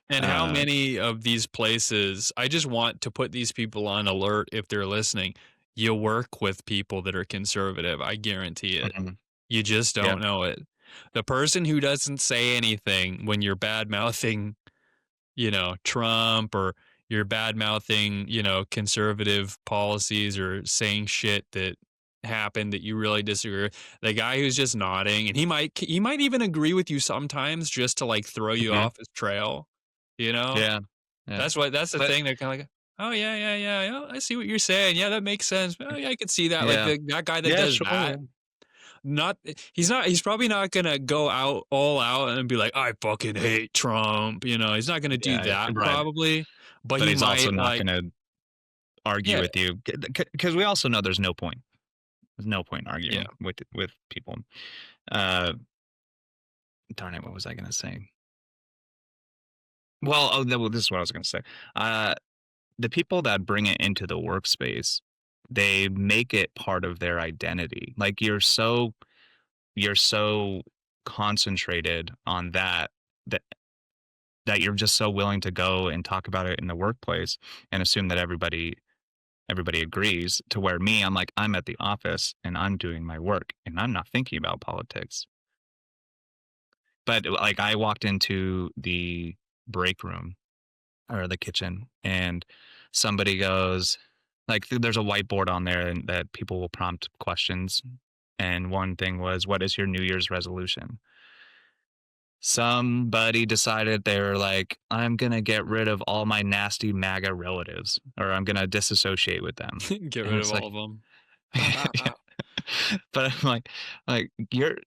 And how Uh, many of these places I just want to put these people on alert if they're listening. You work with people that are conservative, I guarantee it. mhm. You just Yeah. don't know it. The person who doesn't say anything when you're bad mouthing, Trump or you're bad mouthing, conservative policies or saying shit that happened that you really disagree with. The guy who's just nodding and he might even agree with you sometimes just to like throw you Mhm. off his trail, you know? Yeah. Yeah. That's the But thing. They're kind of like, oh yeah, yeah, yeah, yeah. I see what you're saying. Yeah, that makes sense. Oh yeah, I could see that. Like yeah. that guy that Yeah, does sure, yeah. that. Not he's probably not gonna go out all out and be like, I fucking hate Trump. He's not gonna do Yeah, that right. probably, but But he he's also might not like, gonna argue yeah, with you because we also know there's no point. There's no point yeah. arguing with people. Uh, darn it, what was I gonna say? Well, oh, no, well, this is what I was gonna say. Uh, the people that bring it into the workspace, they make it part of their identity. Like you're so concentrated on that that you're just so willing to go and talk about it in the workplace and assume that everybody agrees to where me, I'm like, I'm at the office and I'm doing my work and I'm not thinking about politics. But like I walked into the break room or the kitchen and somebody goes, like there's a whiteboard on there and that people will prompt questions And one thing was, what is your New Year's resolution? Somebody decided they were like, I'm gonna get rid of all my nasty MAGA relatives, or I'm gonna disassociate with them. Get And rid of it's all like, of them. yeah. But I'm like you're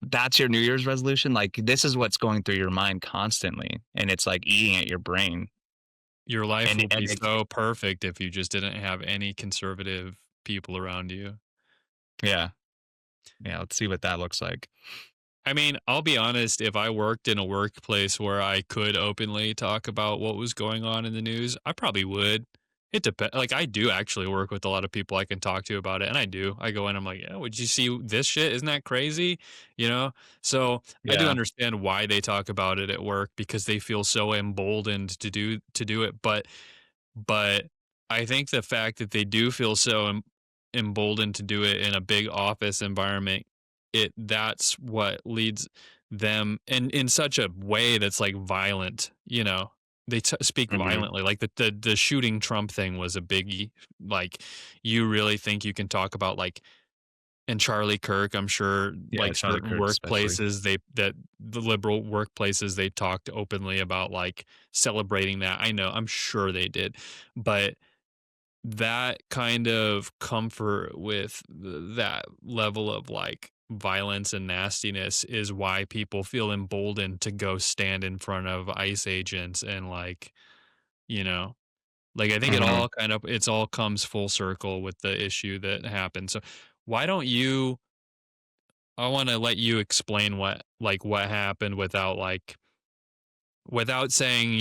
that's your New Year's resolution. Like this is what's going through your mind constantly, and it's like eating at your brain. Your life And will be so perfect if you just didn't have any conservative people around you. yeah, yeah. Let's see what that looks like. I mean, I'll be honest, if I worked in a workplace where I could openly talk about what was going on in the news, I probably would. It depends. Like, I do actually work with a lot of people I can talk to about it, and I do. I go in, I'm like, yeah, would you see this shit? Isn't that crazy? You know? So I do Yeah. understand why they talk about it at work because they feel so emboldened to do it. But I think the fact that they do feel so emboldened to do it in a big office environment, that's what leads them in such a way that's like violent. They speak Hmm. violently. Like the shooting Trump thing was a biggie. Like, you really think you can talk about like and Charlie Kirk, I'm sure, Yeah, like Charlie certain Kirk especially. workplaces, that the liberal workplaces, they talked openly about like celebrating that. I know, I'm sure they did. But that kind of comfort with that level of like violence and nastiness is why people feel emboldened to go stand in front of ICE agents and you know, like, I think Hmm. it's all comes full circle with the issue that happened. So why don't you I wanna let you explain what happened without saying,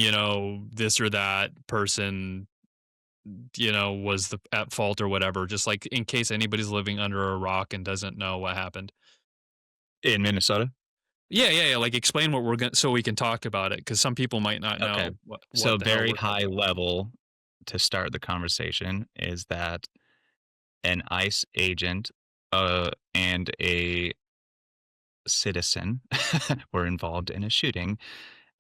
this or that person, was at fault or whatever, just, like, in case anybody's living under a rock and doesn't know what happened. In Minnesota. Yeah, yeah, yeah, like, explain what we're gonna so we can talk about it because some people might not Okay. know what So the hell very we're high talking about. level to start the conversation is that an ICE agent and a citizen were involved in a shooting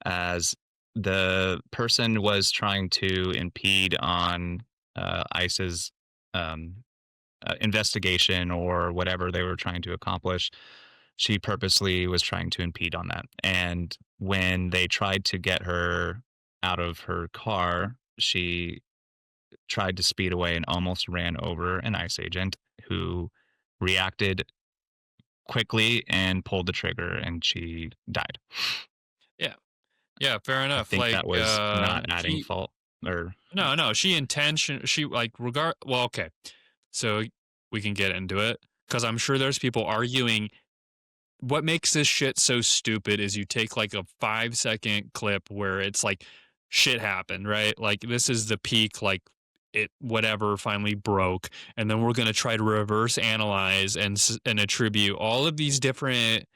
as the person was trying to impede on ICE's um, investigation or whatever they were trying to accomplish. She purposely was trying to impede on that. And when they tried to get her out of her car, she tried to speed away and almost ran over an ICE agent who reacted quickly and pulled the trigger, and she died. Yeah. Yeah, fair I enough. think Like, that was not adding she fault or no, she like regard well, okay. So we can get into it because I'm sure there's people arguing. What makes this shit so stupid is you take like a 5-second clip where it's like shit happened, right? Like, this is the peak, like it whatever finally broke, and then we're gonna try to reverse analyze and attribute all of these different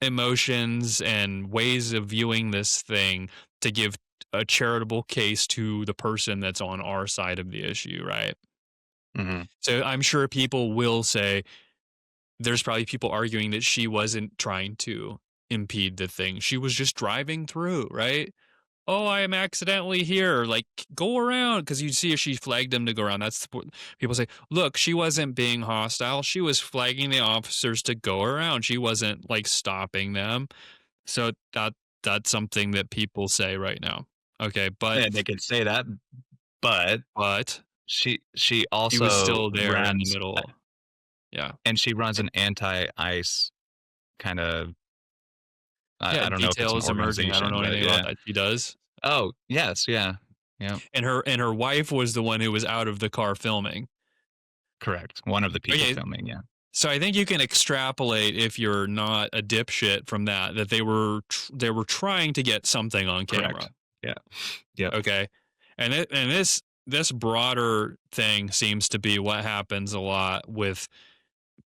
emotions and ways of viewing this thing to give a charitable case to the person that's on our side of the issue, right? mhm. So I'm sure people will say there's probably people arguing that she wasn't trying to impede the thing. She was just driving through, right? Oh, I am accidentally here. Like, go around because you see if she flagged him to go around. That's what people say. Look, she wasn't being hostile. She was flagging the officers to go around. She wasn't like stopping them. So that's something that people say right now. Okay, but And they could say that, but but she he was also still there in the runs middle. Yeah. and she runs And an anti-ICE kind of yeah, I don't know if it's detail an is emerging. I don't organization, know but anything about yeah. that. She does. Oh, yes, yeah. Yeah, And her wife was the one who was out of the car filming. correct. One of the people Okay, filming, yeah. so I think you can extrapolate if you're not a dipshit from that they were trying to get something on camera. Correct. Yeah. Yep. Okay, and this broader thing seems to be what happens a lot with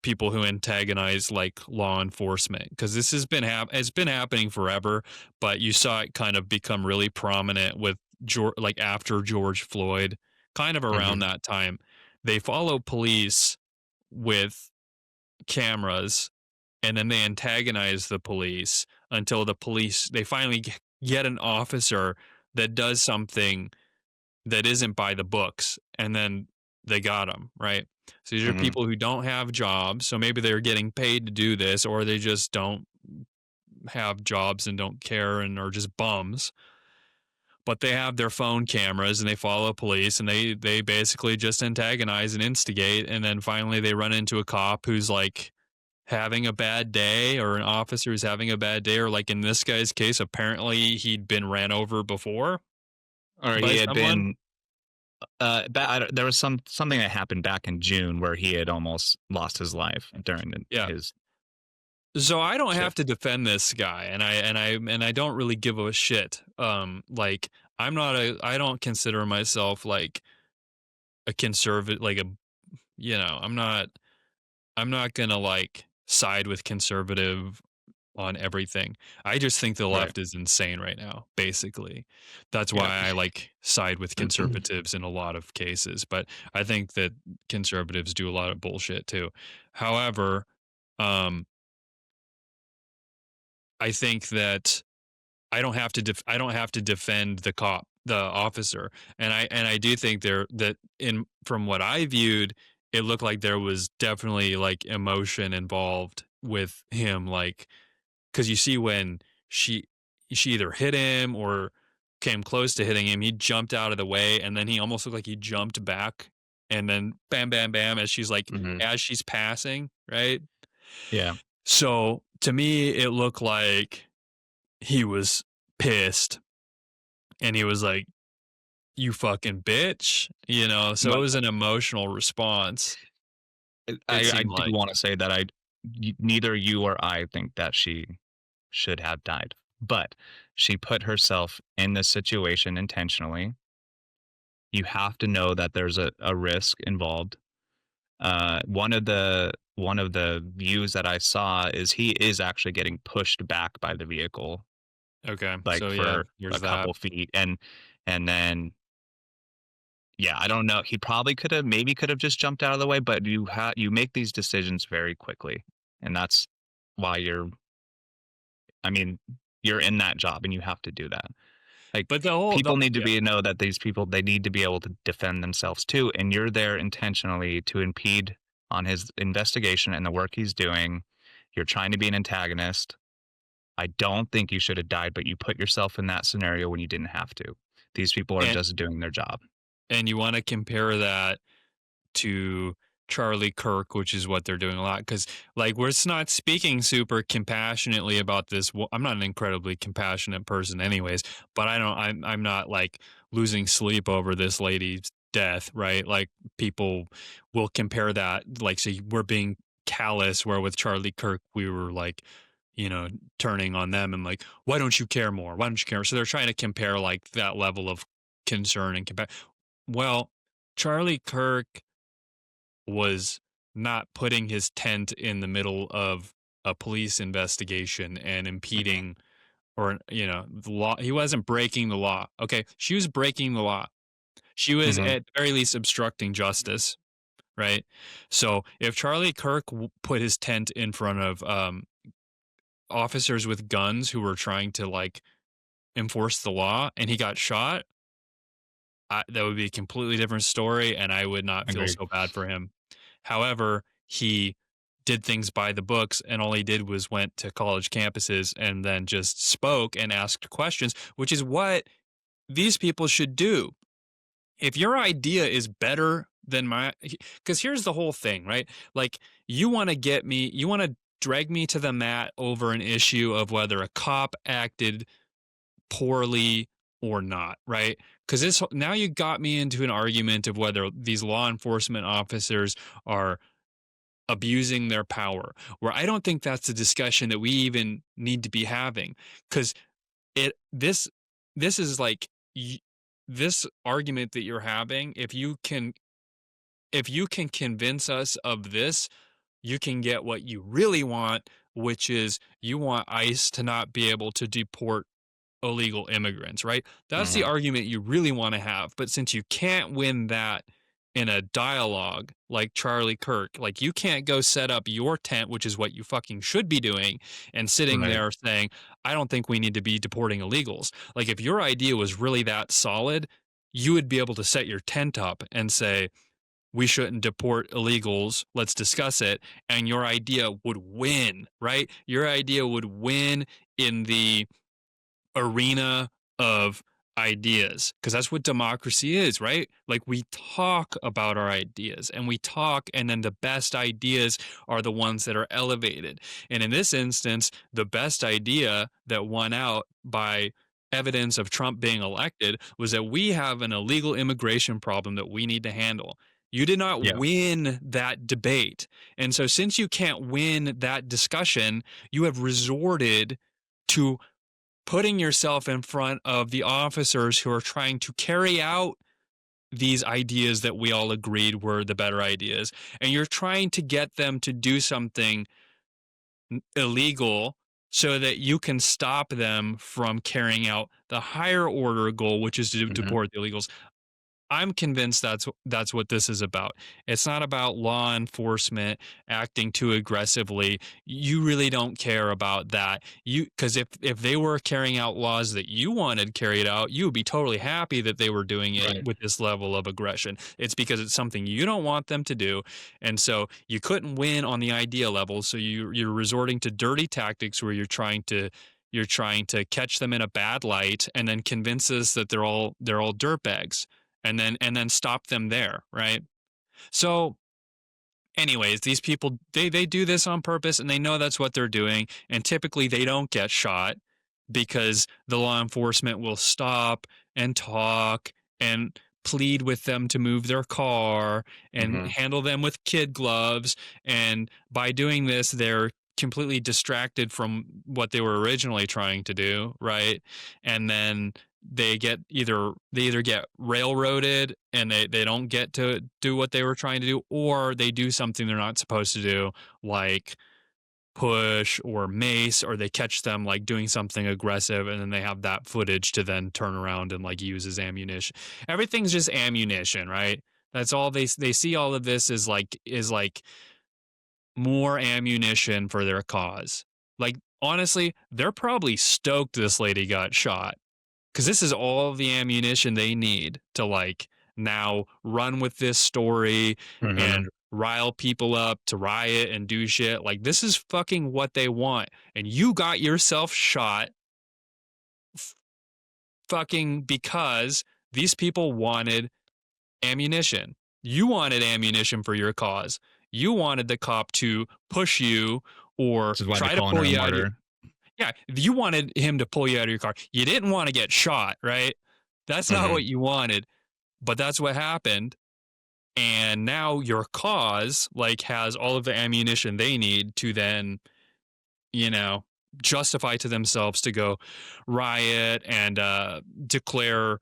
people who antagonize like law enforcement because this has been it's been happening forever, but you saw it kind of become really prominent with like after George Floyd, kind of around Mhm. that time. They follow police with cameras and then they antagonize the police until they finally get an officer that does something that isn't by the books and then they got him, right? So these are Mhm. people who don't have jobs. So maybe they're getting paid to do this, or they just don't have jobs and don't care and are just bums. But they have their phone cameras and they follow police and they basically just antagonize and instigate. And then finally they run into a cop who's like having a bad day, or an officer who's having a bad day, or like in this guy's case, apparently he'd been ran over before Or by he had someone. been there was something that happened back in June where he had almost lost his life during Yeah. his So I don't have shift. to defend this guy, and I don't really give a shit. Like I don't consider myself like a conservative, like a I'm not gonna like side with conservative on everything. I just think the Right. left is insane right now, basically. That's Yeah. why I like side with conservatives in a lot of cases, but I think that conservatives do a lot of bullshit too. However, um I think that I don't have to defend the officer. And I do think there that in from what I viewed, it looked like there was definitely like emotion involved with him, like because you see when she either hit him or came close to hitting him, he jumped out of the way and then he almost looked like he jumped back and then bam bam bam Mhm. as she's passing, right? Yeah. So to me it looked like he was pissed and he was like, "You fucking bitch," so it But was an emotional response, it I seemed do like. wanna say that neither you or I think that she should have died, but she put herself in this situation intentionally. You have to know that there's a risk involved. One of the views that I saw is he is actually getting pushed back by the vehicle, Okay, like, so yeah, for a there's that. couple feet, and then yeah, I don't know, he probably could have just jumped out of the way, but you make these decisions very quickly, and that's why I mean, you're in that job and you have to do that. Like, But the whole the people need to yeah, know that these people, they need to be able to defend themselves too, and you're there intentionally to impede on his investigation and the work he's doing. You're trying to be an antagonist. I don't think you should have died, but you put yourself in that scenario when you didn't have to. These people are and just doing their job. and you wanna compare that to Charlie Kirk, which is what they're doing a lot. Because like we're not speaking super compassionately about this. I'm not an incredibly compassionate person, anyways. But I don't. I'm not like losing sleep over this lady's death, right? Like people will compare that. Like, so we're being callous. Where with Charlie Kirk, we were like, turning on them and like, why don't you care more? Why don't you care? So they're trying to compare like that level of concern and compassion. Well, Charlie Kirk was not putting his tent in the middle of a police investigation and Mhm, impeding, or the law. He wasn't breaking the law. Okay, she was breaking the law. She was mhm, at the very least obstructing justice, right? So if Charlie Kirk put his tent in front of officers with guns who were trying to like enforce the law and he got shot, that would be a completely different story and I would not feel agree. so bad for him. However, he did things by the books and all he did was went to college campuses and then just spoke and asked questions, which is what these people should do. If your idea is better than my, because here's the whole thing, right? Like, you want to drag me to the mat over an issue of whether a cop acted poorly or not, right? Because this now you got me into an argument of whether these law enforcement officers are abusing their power, where I don't think that's a discussion that we even need to be having. Because it this is like this argument that you're having, if you can convince us of this, you can get what you really want, which is you want ICE to not be able to deport illegal immigrants, right? That's the Mhm, argument you really want to have. But since you can't win that in a dialogue like Charlie Kirk, like you can't go set up your tent, which is what you fucking should be doing, and sitting right. there saying, I don't think we need to be deporting illegals. Like if your idea was really that solid, you would be able to set your tent up and say, we shouldn't deport illegals. Let's discuss it. And your idea would win, right? Your idea would win in the arena of ideas because that's what democracy is, right? Like we talk about our ideas and we talk, and then the best ideas are the ones that are elevated. And in this instance, the best idea that won out by evidence of Trump being elected was that we have an illegal immigration problem that we need to handle. You did not Yeah. win that debate. And so, since you can't win that discussion, you have resorted to putting yourself in front of the officers who are trying to carry out these ideas that we all agreed were the better ideas. And you're trying to get them to do something illegal so that you can stop them from carrying out the higher order goal, which is to Hmm. deport the illegals. I'm convinced that's what this is about. It's not about law enforcement acting too aggressively. You really don't care about that. You because if they were carrying out laws that you wanted carried out, you would be totally happy that they were doing it Right. with this level of aggression. It's because it's something you don't want them to do, and so you couldn't win on the idea level. So you're resorting to dirty tactics where you're trying to catch them in a bad light and then convince us that they're all dirtbags and then stop them there, right? So anyways, these people they do this on purpose and they know that's what they're doing, and typically they don't get shot because the law enforcement will stop and talk and plead with them to move their car and Hmm. handle them with kid gloves, and by doing this they're completely distracted from what they were originally trying to do, right? And then they either get railroaded and they don't get to do what they were trying to do, or they do something they're not supposed to do, like push or mace, or they catch them like doing something aggressive and then they have that footage to then turn around and like use as ammunition. Everything's just ammunition, right? That's all they see. All of this is like more ammunition for their cause. Like honestly, they're probably stoked this lady got shot because this is all the ammunition they need to like now run with this story Hmm. and rile people up to riot and do shit. Like this is fucking what they want, and you got yourself shot f- fucking because these people wanted ammunition. You wanted ammunition for your cause. You wanted the cop to push you or This is why they're try to calling pull her a you out of your. martyr. Yeah, you wanted him to pull you out of your car. You didn't want to get shot, right? That's not Hmm. what you wanted, but that's what happened. And now your cause like has all of the ammunition they need to then, you know, justify to themselves to go riot and declare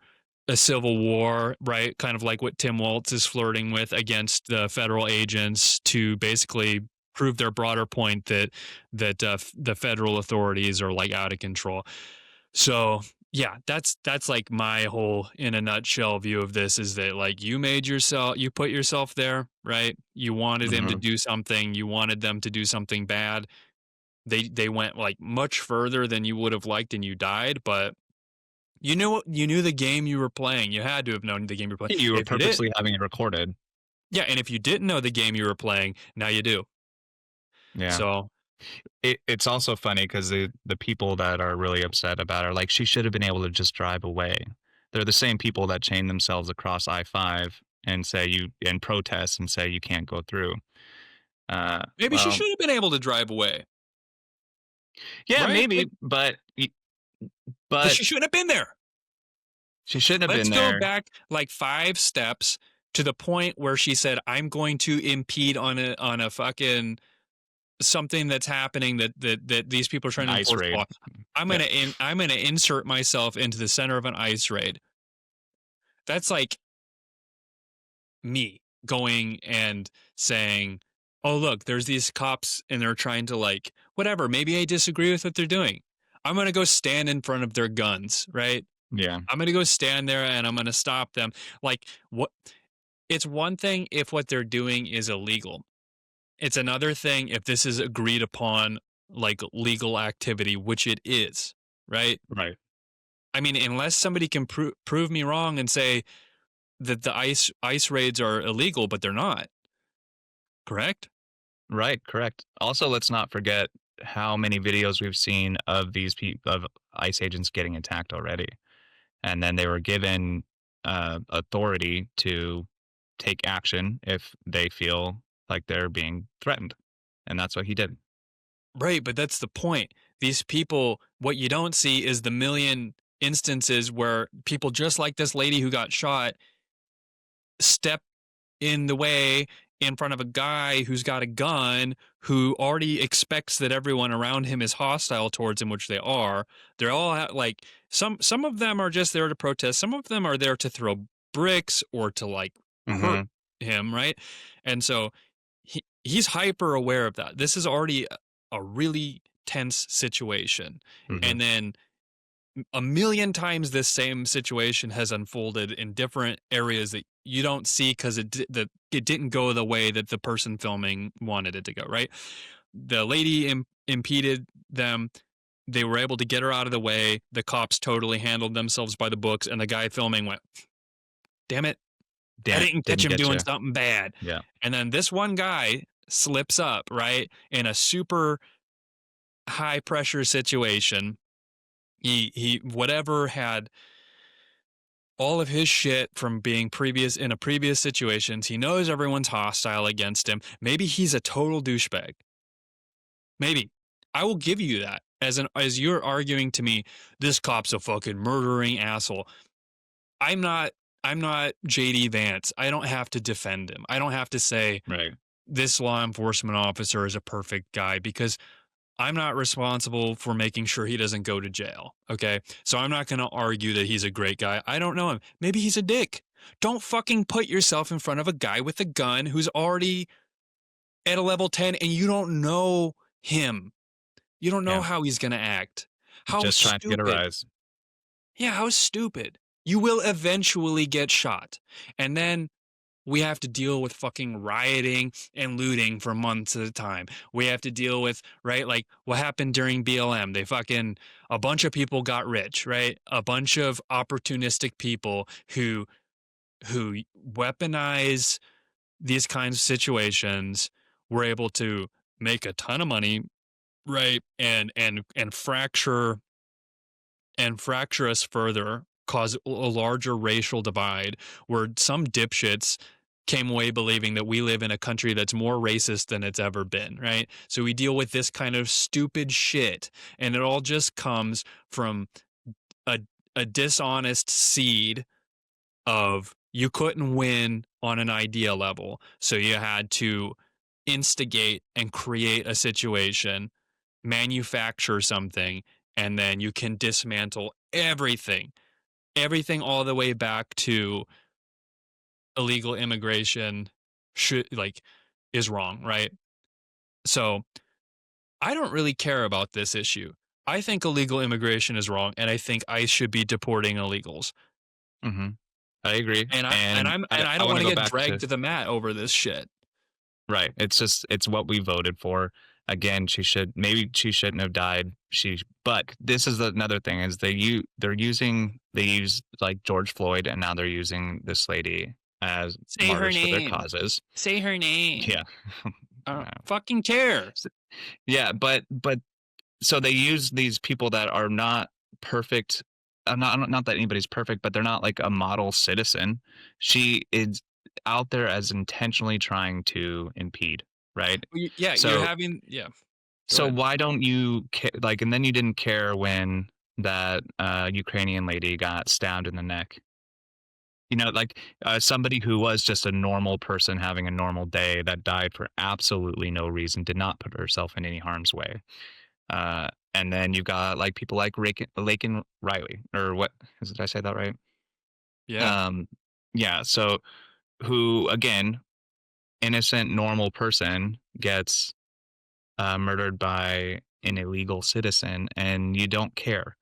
a civil war, right? Kind of like what Tim Walz is flirting with against the federal agents to basically prove their broader point that the federal authorities are like out of control. So yeah, that's like my whole in a nutshell view of this is that like you put yourself there, right? You wanted him to Hmm. do something, you wanted them to do something bad. They went like much further than you would have liked and you died, but you knew the game you were playing. You had to have known the game you were playing. You were If you did, purposely having it recorded. yeah, and if you didn't know the game you were playing, now you do. Yeah. So It's also funny because the people that are really upset about it are like, she should have been able to just drive away. They're the same people that chain themselves across I-5 and say you and protest and say you can't go through. maybe she Well, should have been able to drive away, yeah, right? maybe, but But but she shouldn't have been there. she shouldn't have Let's been go there. back like 5 steps to the point where she said, "I'm going to impede on a fucking something that's happening that these people are An trying to ice enforce the raid. law. Yeah. I'm gonna insert myself into the center of an ice raid." That's like me going and saying, "Oh, look, there's these cops and they're trying to like whatever. Maybe I disagree with what they're doing. I'm gonna go stand in front of their guns, right? Yeah. I'm gonna go stand there and I'm gonna stop them. Like what? It's one thing if what they're doing is illegal. It's another thing if this is agreed upon like legal activity, which it is, right? Right. I mean, unless somebody can prove me wrong and say that the ICE raids are illegal, but they're not. Correct? Right, correct. Also, let's not forget how many videos we've seen of these of ICE agents getting attacked already, and then they were given authority to take action if they feel like they're being threatened, and that's what he did. Right, but that's the point. These people, what you don't see is the million instances where people just like this lady who got shot step in the way in front of a guy who's got a gun who already expects that everyone around him is hostile towards him, which they are. They're all like some of them are just there to protest. Some of them are there to throw bricks or to like hurt Hmm. him, right? And so he's hyper aware of that. This is already a really tense situation. Hmm. And then a million times this same situation has unfolded in different areas that you don't see because it didn't go the way that the person filming wanted it to go, right? The lady impeded them. They were able to get her out of the way. The cops totally handled themselves by the books, and the guy filming went, damn it, I Damn it, didn't catch didn't him get doing you. something bad. Yeah. And then this one guy slips up, right, in a super high pressure situation. He whatever had all of his shit from being previous in a previous situations. He knows everyone's hostile against him. Maybe he's a total douchebag. Maybe. I will give you that. As you're arguing to me, this cop's a fucking murdering asshole. I'm not I'm not JD Vance. I don't have to defend him. I don't have to say Right. this law enforcement officer is a perfect guy because I'm not responsible for making sure he doesn't go to jail. Okay. So I'm not going to argue that he's a great guy. I don't know him. Maybe he's a dick. Don't fucking put yourself in front of a guy with a gun who's already at a level 10 and you don't know him. You don't know Yeah. how he's going to act. How Just trying to get a stupid. rise. Yeah, how stupid. You will eventually get shot. And then we have to deal with fucking rioting and looting for months at a time. We have to deal with, right? Like what happened during BLM. A bunch of people got rich, right? A bunch of opportunistic people who weaponize these kinds of situations were able to make a ton of money, right? And fracture us further, cause a larger racial divide where some dipshits came away believing that we live in a country that's more racist than it's ever been, right? So we deal with this kind of stupid shit, and it all just comes from a a dishonest seed of you couldn't win on an idea level, so you had to instigate and create a situation, manufacture something, and then you can dismantle everything all the way back to illegal immigration should like is wrong, right? So I don't really care about this issue. I think illegal immigration is wrong, and I think ICE should be deporting illegals. Hmm. I agree, and And I I don't want want to to go get back dragged to to the mat over this shit. right. It's what we voted for. Again, maybe she shouldn't have died. But this is another thing is they use like George Floyd, and now they're using this lady as Say her martyrs for their name. causes. Say her name. Yeah. I don't Yeah. fucking care. Yeah, but so they use these people that are not perfect. Not that anybody's perfect, but they're not like a model citizen. She is out there as intentionally trying to impede, right? Yeah, you're So having yeah. Go so ahead. why don't you like? And then you didn't care when that Ukrainian lady got stabbed in the neck. Like somebody who was just a normal person having a normal day that died for absolutely no reason, did not put herself in any harm's way. And then you got like people like Lakin Riley, or what? Did I say that right? Yeah. Um, yeah. So who again, innocent, normal person gets murdered by an illegal citizen, and you don't care.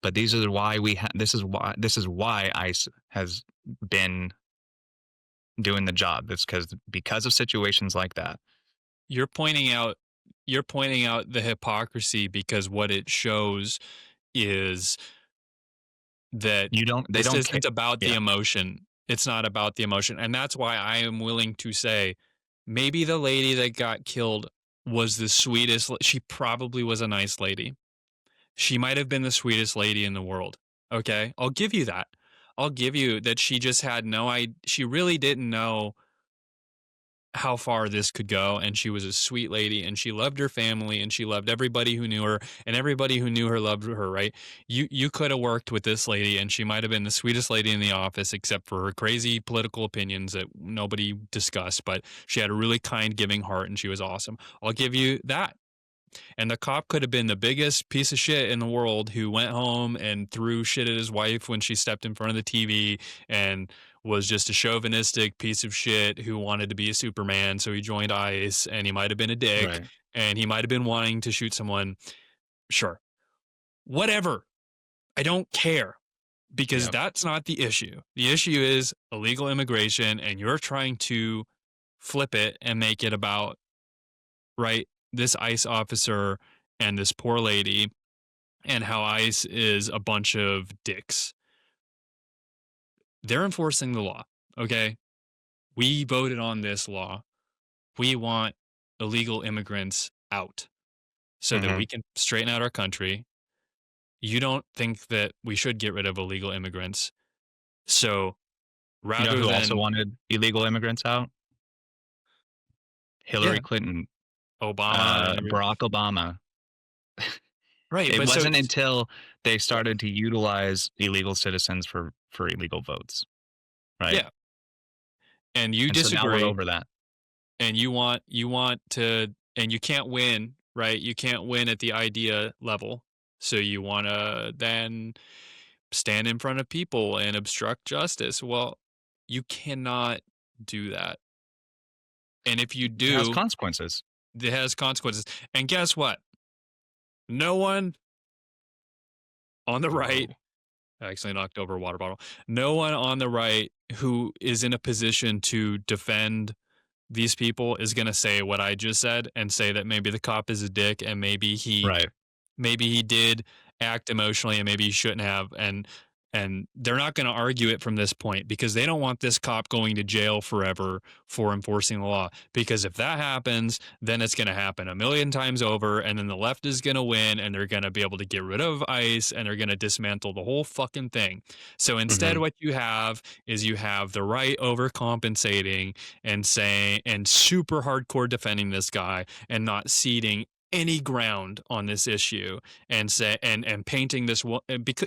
But these are why we have. This is why ICE has been doing the job. It's because of situations like that. You're pointing out you're pointing out the hypocrisy because what it shows is that You don't. They this don't care. isn't about the Yeah. emotion. It's not about the emotion. And that's why I am willing to say maybe the lady that got killed was the sweetest. She probably was a nice lady. She might have been the sweetest lady in the world. Okay. I'll give you that. I'll give you that she just had no idea. She really didn't know how far this could go, and she was a sweet lady, and she loved her family, and she loved everybody who knew her, and everybody who knew her loved her, right? You could have worked with this lady, and she might have been the sweetest lady in the office except for her crazy political opinions that nobody discussed, but she had a really kind, giving heart, and she was awesome. I'll give you that. And the cop could have been the biggest piece of shit in the world who went home and threw shit at his wife when she stepped in front of the TV and was just a chauvinistic piece of shit who wanted to be a Superman. So he joined ICE, and he might have been a dick, Right. and he might have been wanting to shoot someone. Sure. Whatever. I don't care, because Yep. that's not the issue. The issue is illegal immigration, and you're trying to flip it and make it about, right, this ICE officer and this poor lady, and how ICE is a bunch of dicks. They're enforcing the law. Okay. We voted on this law. We want illegal immigrants out so that Hmm. we can straighten out our country. You don't think that we should get rid of illegal immigrants. So You know rather who also than, wanted illegal immigrants out? yeah, Hillary Clinton, Obama and everything. Barack Obama. Right. It But so, wasn't until they yeah, started to utilize illegal citizens for illegal votes, right? yeah. And you And so now we're disagree, over that. and you want to, and you can't win, right? You can't win at the idea level. So you want to then stand in front of people and obstruct justice. Well, you cannot do that. And if you It has do, consequences. it has consequences. And guess what? No one on the right, Whoa. I actually knocked over a water bottle. No one on the right who is in a position to defend these people is going to say what I just said and say that maybe the cop is a dick, and Right. maybe he did act emotionally, and maybe he shouldn't have, and they're not going to argue it from this point because they don't want this cop going to jail forever for enforcing the law, because if that happens, then it's going to happen a million times over, and then the left is going to win, and they're going to be able to get rid of ICE, and they're going to dismantle the whole fucking thing. So instead Hmm. what you have is you have the right overcompensating and saying and super hardcore defending this guy and not ceding any ground on this issue, and say and painting this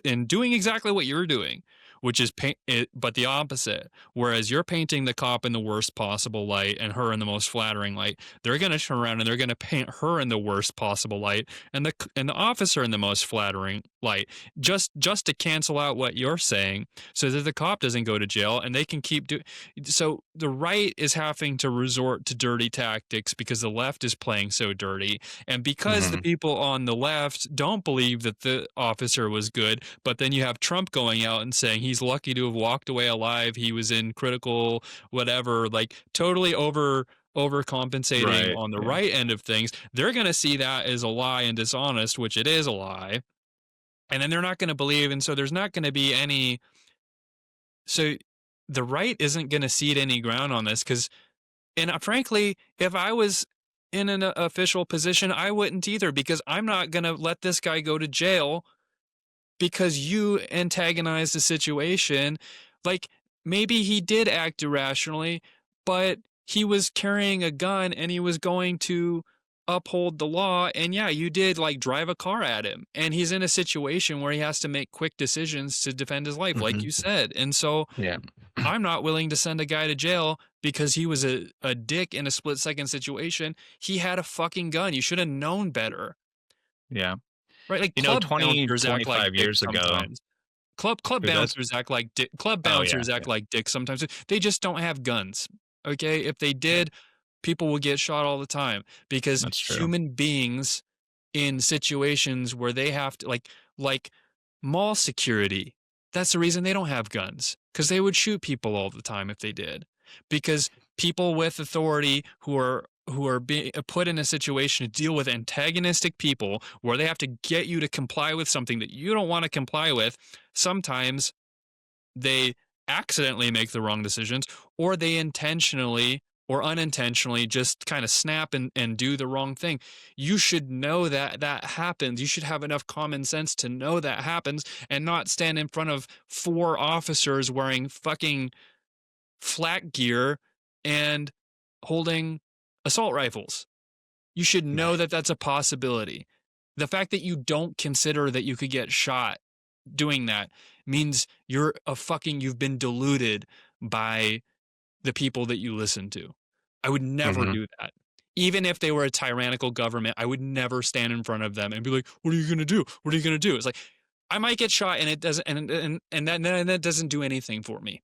and doing exactly what you're doing, which is paint it, but the opposite. Whereas you're painting the cop in the worst possible light and her in the most flattering light, they're going to turn around and they're going to paint her in the worst possible light, and the officer in the most flattering light, just to cancel out what you're saying, so that the cop doesn't go to jail and they can keep doing. So the right is having to resort to dirty tactics because the left is playing so dirty, and because the Hmm. people on the left don't believe that the officer was good, but then you have Trump going out and saying he's lucky to have walked away alive. He was in critical whatever, like totally overcompensating Right. on the Yeah. right end of things. They're going to see that as a lie and dishonest, which it is a lie. And then they're not going to believe. And so there's not going to be any. So the right isn't going to cede any ground on this because, and frankly, if I was in an official position, I wouldn't either, because I'm not going to let this guy go to jail because you antagonized the situation. Like, maybe he did act irrationally, but he was carrying a gun and he was going to uphold the law. And yeah, you did like drive a car at him. And he's in a situation where he has to make quick decisions to defend his life, like you Hmm. said. And so Yeah. I'm not willing to send a guy to jail because he was a dick in a split second situation. He had a fucking gun. You should have known better. Yeah. Right? Like You know, club 20, bouncers act like 25 dicks years ago, sometimes. Club who does? bouncers act like club Oh, yeah. bouncers act Yeah. like dicks sometimes. They just don't have guns. Okay? If they Yeah. did, people would get shot all the time because That's true. human beings in situations where they have to, like mall security, that's the reason they don't have guns, because they would shoot people all the time if they did, because people with authority who are being put in a situation to deal with antagonistic people where they have to get you to comply with something that you don't want to comply with, sometimes they accidentally make the wrong decisions, or they intentionally or unintentionally just kind of snap and do the wrong thing. You should know that that happens. You should have enough common sense to know that happens and not stand in front of four officers wearing fucking flak gear and holding assault rifles. You should know Right. that that's a possibility. The fact that you don't consider that you could get shot doing that means you've been deluded by the people that you listen to. I would never Mhm. do that. Even if they were a tyrannical government, I would never stand in front of them and be like, "What are you going to do? What are you going to do?" It's like I might get shot and it doesn't and that doesn't do anything for me.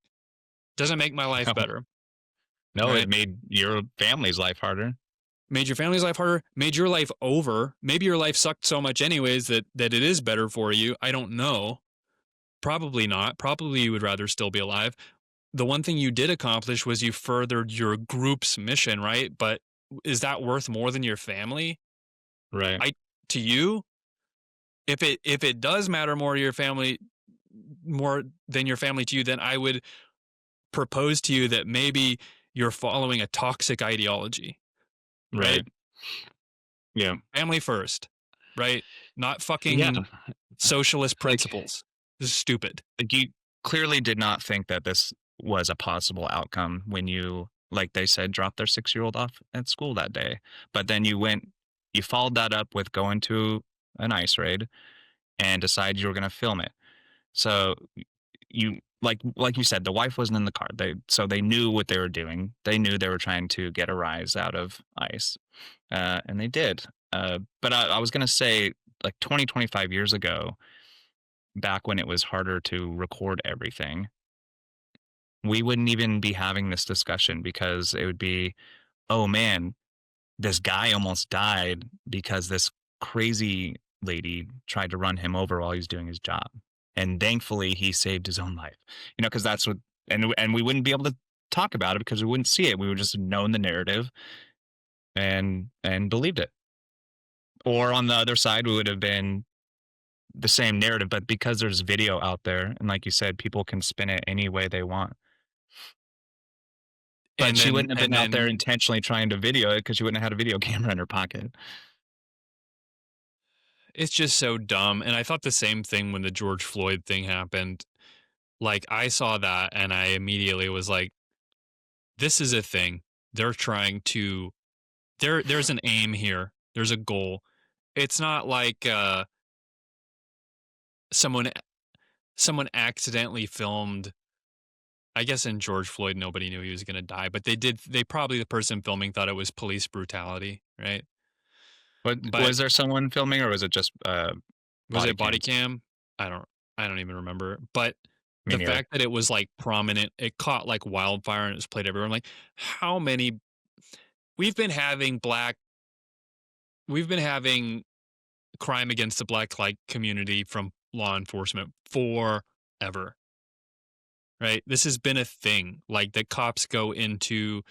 Doesn't make my life No, better, no, it right? made your family's life harder. Made your family's life harder, made your life over. Maybe your life sucked so much anyways that it is better for you. I don't know. Probably not. Probably you would rather still be alive. The one thing you did accomplish was you furthered your group's mission, right? But is that worth more than your family? Right. I to you, if it does matter more to your family more than your family to you, then I would propose to you that maybe you're following a toxic ideology, right? Right. Yeah. Family first, right? Not Yeah. fucking socialist Like principles. This is stupid. like you clearly did not think that this was a possible outcome when you, like they said, dropped their 6-year-old off at school that day. But then you followed that up with going to an ice raid and decided you were going to film it. So you like you said, the wife wasn't in the car. They knew what they were doing. They knew they were trying to get a rise out of ice, and they did. But I was gonna say, like 25 years ago, back when it was harder to record everything, we wouldn't even be having this discussion because it would be, oh man, this guy almost died because this crazy lady tried to run him over while he was doing his job. And thankfully he saved his own life. Because that's what and we wouldn't be able to talk about it because we wouldn't see it. We would just known the narrative and believed it. Or on the other side, we would have been the same narrative, but because there's video out there, and like you said, people can spin it any way they want. But And she then wouldn't have and been out there then intentionally trying to video it because she wouldn't have had a video camera in her pocket. it's just so dumb. And I thought the same thing when the George Floyd thing happened. Like I saw that and I immediately was like, this is a thing. They're trying to there's an aim here. There's a goal. It's not like someone someone accidentally filmed. I guess in George Floyd nobody knew he was going to die, but they probably the person filming thought it was police brutality, right? But But was there someone filming or was it just was body it body cams? cam? I don't I don't even remember. But Me the neither. fact that it was like prominent, it caught like wildfire and it was played everywhere. I'm like, how many we've been having black we've been having crime against the black like community from law enforcement forever, right? This has been a thing. Like the cops go into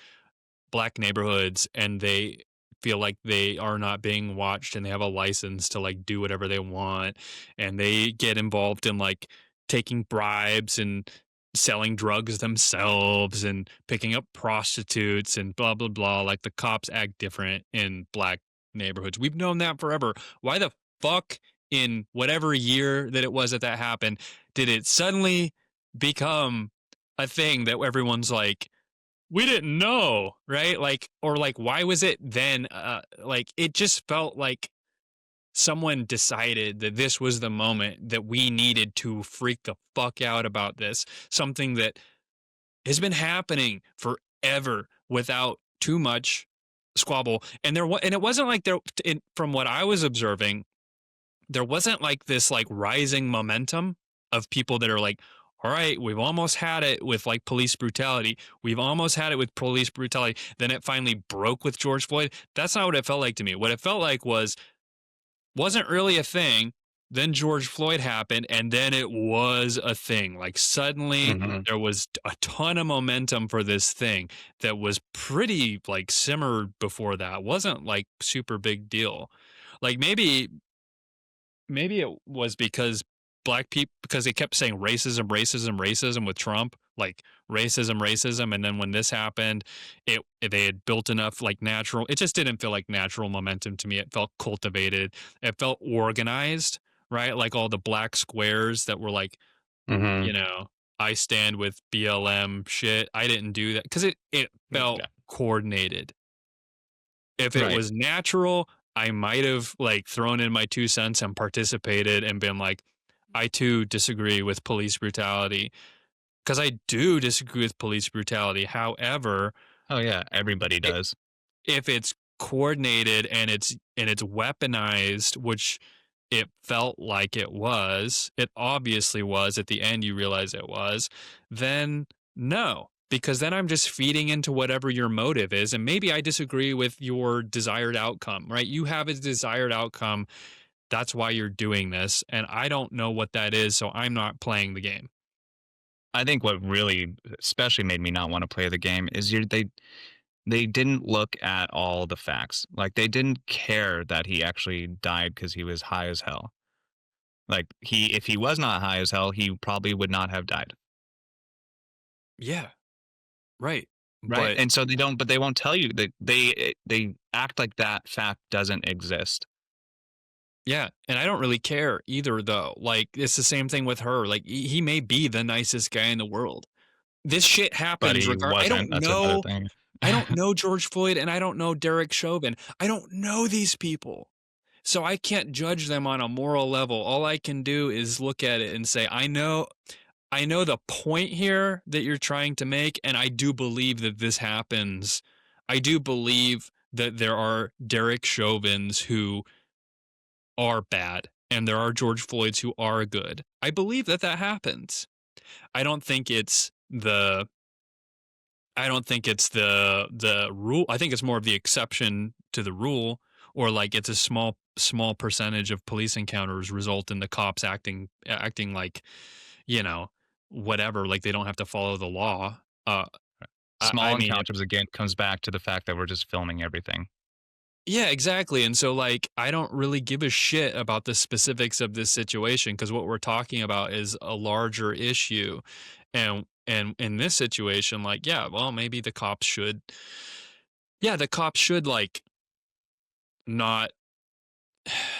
black neighborhoods and they feel like they are not being watched and they have a license to like do whatever they want and they get involved in like taking bribes and selling drugs themselves and picking up prostitutes and blah blah blah. Like the cops act different in black neighborhoods. We've known that forever. Why the fuck in whatever year that it was that happened did it suddenly become a thing that everyone's like, we didn't know, right? Like, or like, why was it then? Like, it just felt like someone decided that this was the moment that we needed to freak the fuck out about this. Something that has been happening forever without too much squabble. And it wasn't like from what I was observing, there wasn't like this like rising momentum of people that are like, all right, we've almost had it with like police brutality. We've almost had it with police brutality. Then it finally broke with George Floyd. That's not what it felt like to me. What it felt like wasn't really a thing. Then George Floyd happened, and then it was a thing. Like suddenly Mhm. there was a ton of momentum for this thing that was pretty like simmered before that. It wasn't like super big deal. Like maybe it was because black people because they kept saying racism, racism, racism with Trump, like racism, racism, and then when this happened, they had built enough like natural. It just didn't feel like natural momentum to me. It felt cultivated. It felt organized, right? Like all the black squares that were like, Hmm. you know, I stand with BLM shit. I didn't do that because it felt Yeah. coordinated. If it Right. was natural, I might have like thrown in my 2 cents and participated and been like, I too disagree with police brutality because I do disagree with police brutality. However, Oh yeah, everybody i- does. if it's coordinated and it's weaponized, which it felt like it obviously was. At the end, you realize it was. Then no, because then I'm just feeding into whatever your motive is, and maybe I disagree with your desired outcome. Right? You have a desired outcome. That's why you're doing this, and I don't know what that is, so I'm not playing the game. I think what really especially made me not want to play the game is they didn't look at all the facts. Like they didn't care that he actually died because he was high as hell. Like he if he was not high as hell, he probably would not have died. Yeah, right. Right? But And so they won't tell you that they act like that fact doesn't exist. yeah, and I don't really care either though. Like it's the same thing with her. Like he may be the nicest guy in the world. This shit But happens he regard wasn't. That's another thing. I don't know George Floyd and I don't know Derek Chauvin. I don't know these people. So I can't judge them on a moral level. All I can do is look at it and say, I know the point here that you're trying to make, and I do believe that this happens. I do believe that there are Derek Chauvins who are bad and there are George Floyds who are good. I believe that that happens. I don't think it's the I don't think it's the rule. I think it's more of the exception to the rule, or like it's a small percentage of police encounters result in the cops acting like, you know, whatever, like they don't have to follow the law. I Small mean, encounters again comes back to the fact that we're just filming everything. yeah, exactly. And so like I don't really give a shit about the specifics of this situation because what we're talking about is a larger issue. And in this situation, like, yeah, well, maybe the cops should like not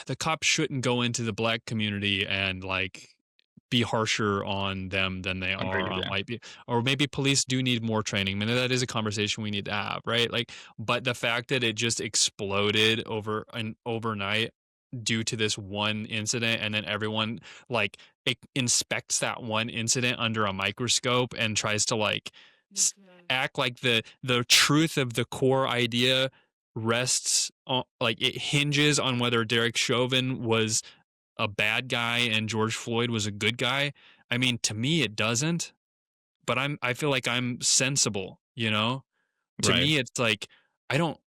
the cops shouldn't go into the black community and like be harsher on them than they are Agreed, on yeah. white people. Or maybe police do need more training. I mean, that is a conversation we need to have, right? Like, but the fact that it just exploded overnight due to this one incident, and then everyone like inspects that one incident under a microscope and tries to like act like the truth of the core idea rests on like it hinges on whether Derek Chauvin was a bad guy and George Floyd was a good guy. I mean, to me it doesn't, but I feel like I'm sensible, you know? To Right. me it's like I don't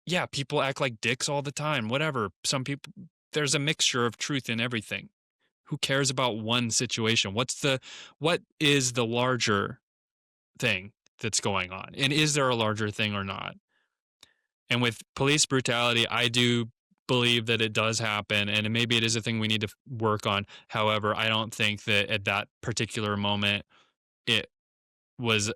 yeah, people act like dicks all the time, whatever. Some people there's a mixture of truth in everything. Who cares about one situation? What is the larger thing that's going on? And is there a larger thing or not? And with police brutality, I do believe that it does happen, and maybe it is a thing we need to work on. However, I don't think that at that particular moment it was.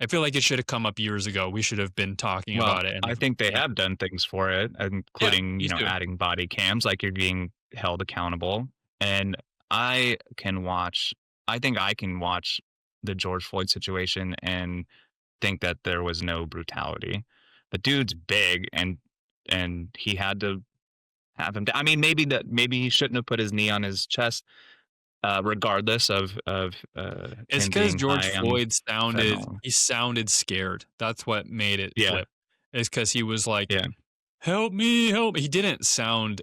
I feel like it should have come up years ago. We should have been talking Well, about it. I think they have done things for it, Yeah, including, me too. adding body cams, like you're being held accountable. And I can watch I think I can watch the George Floyd situation and think that there was no brutality. The dude's big and he had to have him. I mean, maybe he shouldn't have put his knee on his chest, regardless of It's him because being George high on Floyd fentanyl. sounded scared. That's what made it Yeah, flip. Is because he was like, yeah, "Help me, help me." He didn't sound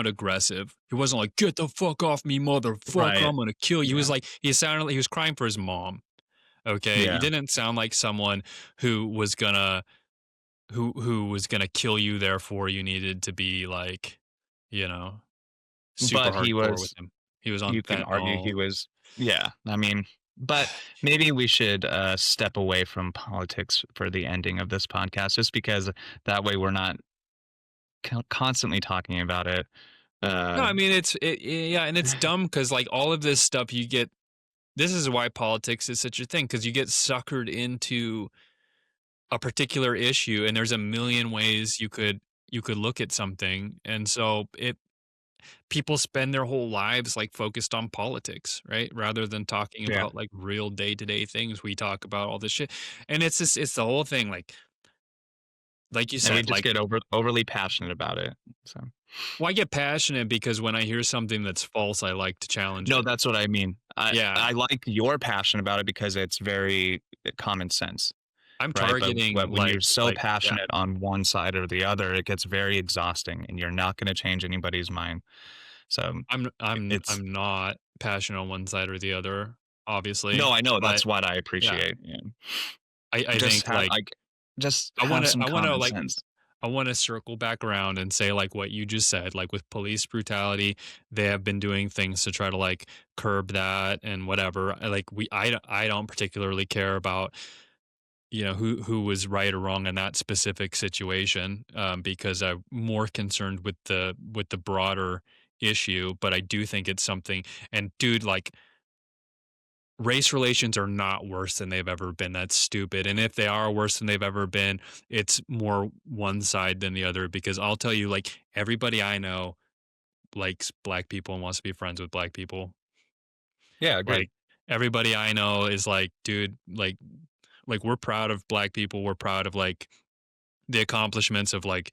aggressive. He wasn't like, "Get the fuck off me, motherfucker! right, I'm gonna kill you." He was yeah, like, he sounded like he was crying for his mom. Okay, he yeah. didn't sound like someone who was gonna who was gonna kill you. Therefore, you needed to be like, you know, super But hardcore with him. He was on you can argue fentanyl. he was, yeah. I mean, but maybe we should step away from politics for the ending of this podcast, just because that way we're not constantly talking about it. No, Uh, I mean, yeah, and it's dumb because like all of this stuff you get. This is why politics is such a thing because you get suckered into a particular issue, and there's a million ways you could look at something, and so it people spend their whole lives like focused on politics, right? Rather than talking yeah, about like real day to day things. We talk about all this shit, and it's the whole thing. Like you and we said, just like get overly passionate about it. So well, I get passionate because when I hear something that's false, I like to challenge no, it. that's what I mean. I Yeah, I like your passion about it because it's very common sense, I'm right? But targeting when you're so yeah. passionate on one side or the other, it gets very exhausting, and you're not going to change anybody's mind. So it's I'm not passionate on one side or the other, no, obviously, I know but that's what I yeah, appreciate. Yeah. I Just think have like just I have wanna some I wanna common like sense. I want to circle back around and say like what you just said, like with police brutality, they have been doing things to try to like curb that and whatever. Like I don't particularly care about who was right or wrong in that specific situation, because I'm more concerned with the broader issue. But I do think it's something. And dude, like race relations are not worse than they've ever been. That's stupid. And if they are worse than they've ever been, it's more one side than the other. Because I'll tell you, like everybody I know likes black people and wants to be friends with black people. Yeah, agreed. Like everybody I know is like, dude, like we're proud of black people. We're proud of like the accomplishments of like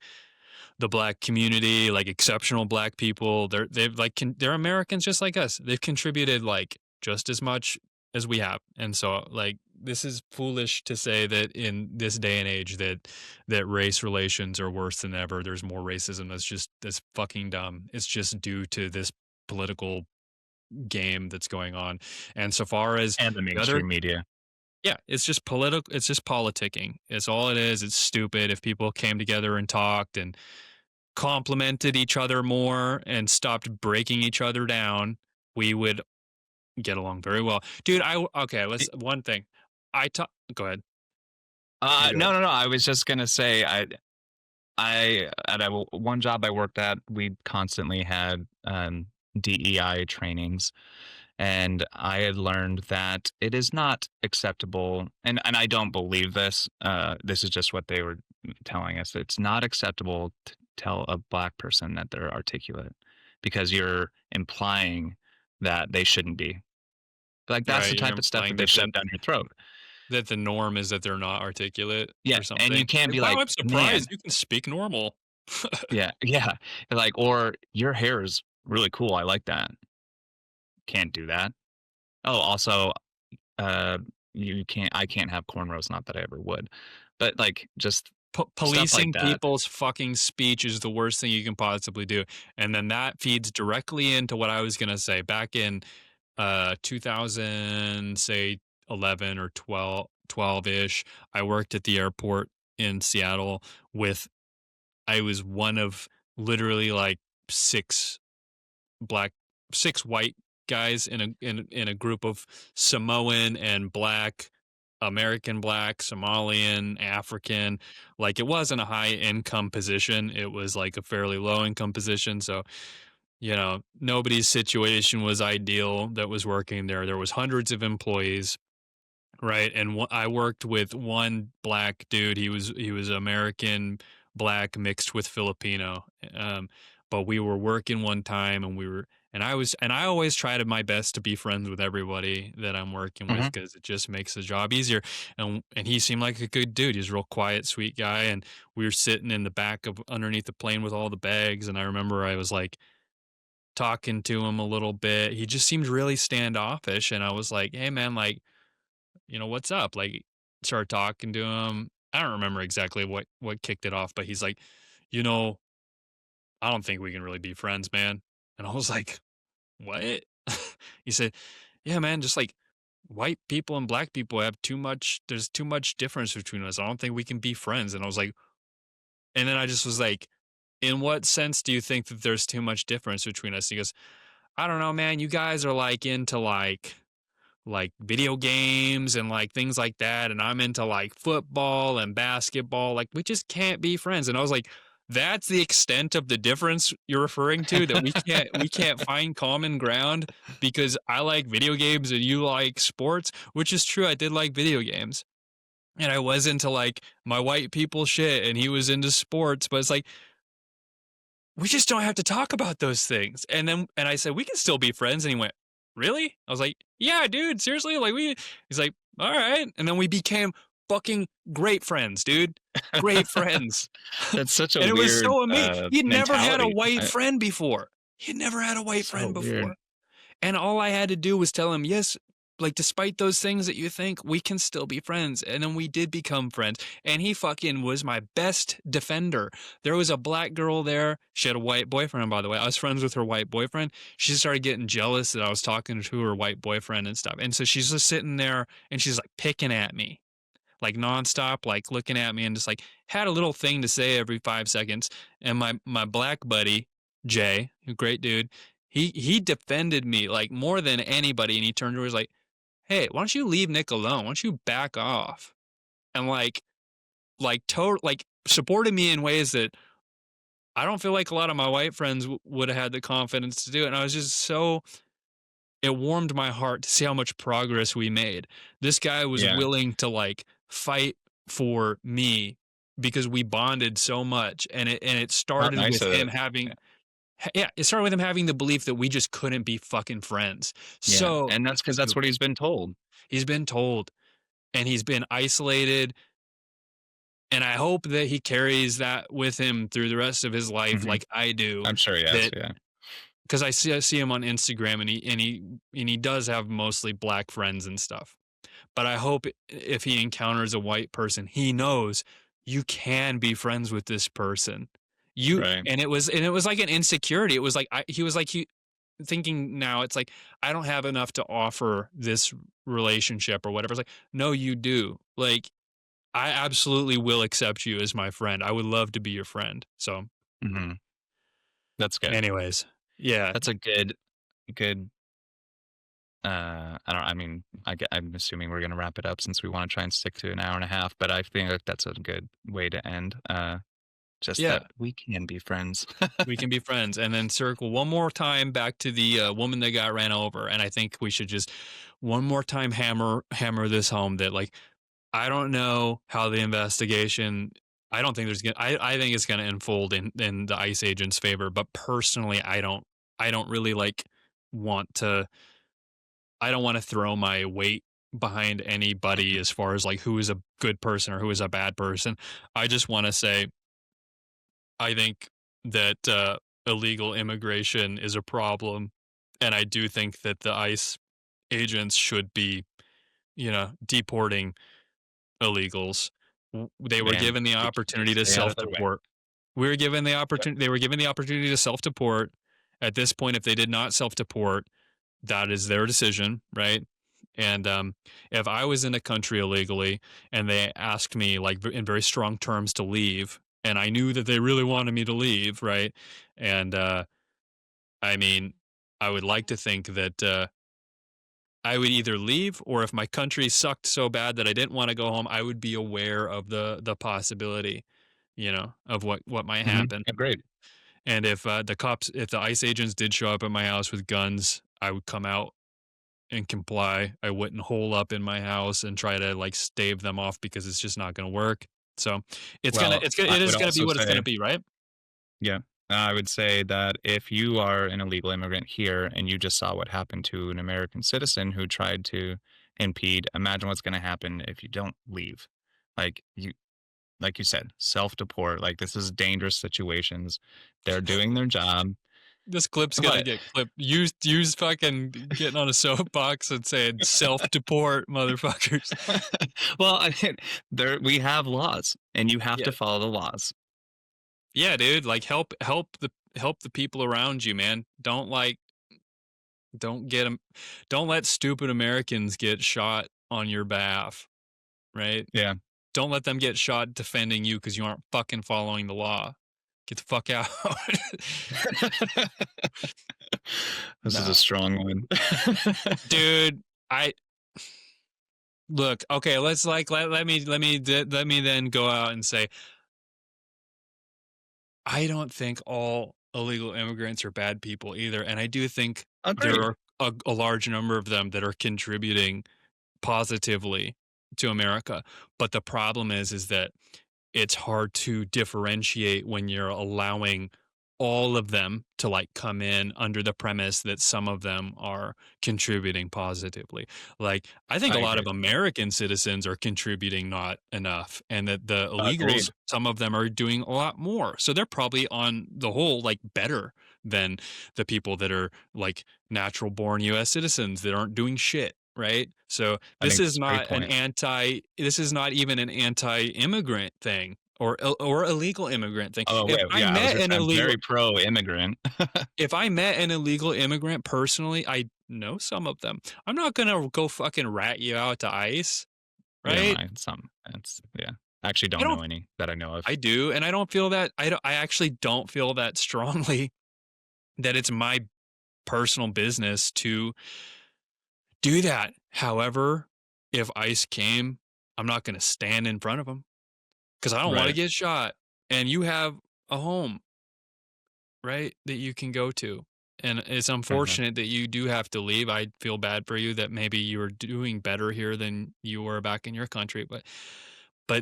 the black community, like exceptional black people. They're Americans just like us. They've contributed like just as much as we have. And so like this is foolish to say that in this day and age that race relations are worse than ever. There's more racism. That's fucking dumb. It's just due to this political game that's going on. And so far as And the the other mainstream media. yeah, it's just politicking. It's all it is. It's stupid. If people came together and talked and complimented each other more and stopped breaking each other down, we would get along very well. Dude, okay, let's one thing. I talk Go ahead. You go No, ahead. no, no. I was just gonna say, I at one job I worked at, we constantly had DEI trainings, and I had learned that it is not acceptable, and I don't believe this. This is just what they were telling us. It's not acceptable to tell a black person that they're articulate because you're implying that they shouldn't be. Like that's the Right, you're type of stuff implying that they that shove down your throat. the norm is that they're not articulate Yeah, or and you something. can't Like, be wow, like, I'm man, surprised you can speak normal. yeah, yeah, like, or your hair is really cool. I like that. Can't do that. Oh, also, uh, you can't. I can't have cornrows. Not that I ever would, but like just stuff like Policing that. people's fucking speech is the worst thing you can possibly do. And then that feeds directly into what I was going to say back in 2000, say 11 or 12 ish. I worked at the airport in Seattle with I was one of literally like six black six white guys in a group of Samoan and black, American black, Somalian, African. Like it wasn't a high income position. It was like a fairly low income position. So, nobody's situation was ideal that was working there. There was hundreds of employees. Right, and I worked with one black dude. He was American black mixed with Filipino. But we were working one time, and I always tried my best to be friends with everybody that I'm working with Mhm, because it just makes the job easier. And he seemed like a good dude. He's a real quiet, sweet guy. And we were sitting in the back of underneath the plane with all the bags. And I remember I was like talking to him a little bit. He just seemed really standoffish, and I was like, "Hey, man, like." What's up? Like, started talking to him. I don't remember exactly what kicked it off, but he's like, you know, I don't think we can really be friends, man. And I was like, what? He said, yeah, man, just like white people and black people have too much, there's too much difference between us. I don't think we can be friends. And I was like, and then I just was like, in what sense do you think that there's too much difference between us? He goes, I don't know, man. You guys are like into like video games and like things like that, and I'm into like football and basketball. Like we just can't be friends. And I was like, that's the extent of the difference you're referring to, that we can't find common ground because I like video games and you like sports, which is true. I did like video games. And I was into like my white people shit and he was into sports, but it's like we just don't have to talk about those things. And I said, we can still be friends. And he went, really? I was like, yeah, dude, seriously? Like he's like, all right. And then we became fucking great friends, dude. Great friends. That's such a And it was weird so amazing. He'd never had a mentality. white friend before. He'd never had a white So friend weird. before. And all I had to do was tell him, yes, like despite those things that you think, we can still be friends. And then we did become friends. And he fucking was my best defender. There was a black girl there. She had a white boyfriend, by the way. I was friends with her white boyfriend. She started getting jealous that I was talking to her white boyfriend and stuff. And so she's just sitting there and she's like picking at me, like nonstop, like looking at me and just like had a little thing to say every 5 seconds. And my black buddy, Jay, a great dude, he defended me like more than anybody. And he turned to her, was like, hey, why don't you leave Nick alone? Why don't you back off? And like supported me in ways that I don't feel like a lot of my white friends would have had the confidence to do it. And I was just so, it warmed my heart to see how much progress we made. This guy was Yeah. willing to like fight for me because we bonded so much. And it How started nice with of him it. having, yeah, it started with him having the belief that we just couldn't be fucking friends. Yeah, So and that's because that's what he's been told. he's been told, and he's been isolated. And I hope that he carries that with him through the rest of his life, Mhm. like I do. I'm sure he has, That yeah. because I see him on Instagram, and he does have mostly black friends and stuff. But I hope if he encounters a white person, he knows you can be friends with this person. You Right. and it was like an insecurity. It was like he was like he thinking now it's like I don't have enough to offer this relationship or whatever. It's like no, you do. Like I absolutely will accept you as my friend. I would love to be your friend. So, Mhm. That's good. anyways, yeah, That's a good, I mean, I'm assuming we're gonna wrap it up since we wanna try and stick to an hour and a half, but I think that that's a good way to end, just yeah, that we can be friends. we can be friends. And then circle one more time back to the woman that got ran over. And I think we should just one more time hammer this home that like I don't know how the investigation. I don't think there's gonna. I think it's gonna unfold in the ICE agent's favor. But personally, I don't really like want to. I don't want to throw my weight behind anybody as far as like who is a good person or who is a bad person. I just want to say I think that illegal immigration is a problem, and I do think that the ICE agents should be, deporting illegals. They were Man, given the opportunity to stay out of their way. self-deport. We were given the Yep. opportunity. They were given the opportunity to self-deport. At this point, if they did not self-deport, that is their decision, right? And if I was in a country illegally and they asked me like in very strong terms to leave, and I knew that they really wanted me to leave, right? And I mean, I would like to think that I would either leave, or if my country sucked so bad that I didn't want to go home, I would be aware of the possibility, of what might Mhm. happen. Agreed. And if the ICE agents did show up at my house with guns, I would come out and comply. I wouldn't hole up in my house and try to like stave them off because it's just not going to work. So Well, I it is would going to be also what it's going to say be, right? yeah. I would say that if you are an illegal immigrant here and you just saw what happened to an American citizen who tried to impede, imagine what's going to happen if you don't leave. Like like you said, self-deport. Like this is dangerous situations. They're doing their job, This clip's gonna but get clipped. Use fucking getting on a soapbox and saying self deport, motherfuckers. well, I mean, there we have laws, and you have to Yeah, follow the laws. yeah, dude. Like help the people around you, man. Don't get them. Don't let stupid Americans get shot on your behalf, right? Yeah. Don't let them get shot defending you because you aren't fucking following the law. Get the fuck out. This is a Nah, strong one. dude. I look okay. Let's like let me then go out and say I don't think all illegal immigrants are bad people either, and I do think there Agreed. are a large number of them that are contributing positively to America. But the problem is that it's hard to differentiate when you're allowing all of them to like come in under the premise that some of them are contributing positively. Like I think a I lot of agree. American citizens are contributing not enough and that the illegals, Agreed. some of them are doing a lot more. So they're probably on the whole like better than the people that are like natural born US citizens that aren't doing shit, right? So I think that's a great point. this is not even an anti-immigrant thing or illegal immigrant thing. Oh, wait, yeah, I was gonna say I'm very pro immigrant. If I met an illegal immigrant personally, I know some of them. I'm not gonna go fucking rat you out to ICE, Yeah, right? it's yeah. I actually I don't don't know any that I know of. I do, and I don't feel that I actually don't feel that strongly that it's my personal business to do that. However, if ICE came, I'm not gonna stand in front of them. 'Cause I don't wanna Right. get shot, and you have a home, right, that you can go to, and it's Mhm. unfortunate that you do have to leave. I feel bad for you that maybe you were doing better here than you were back in your country, but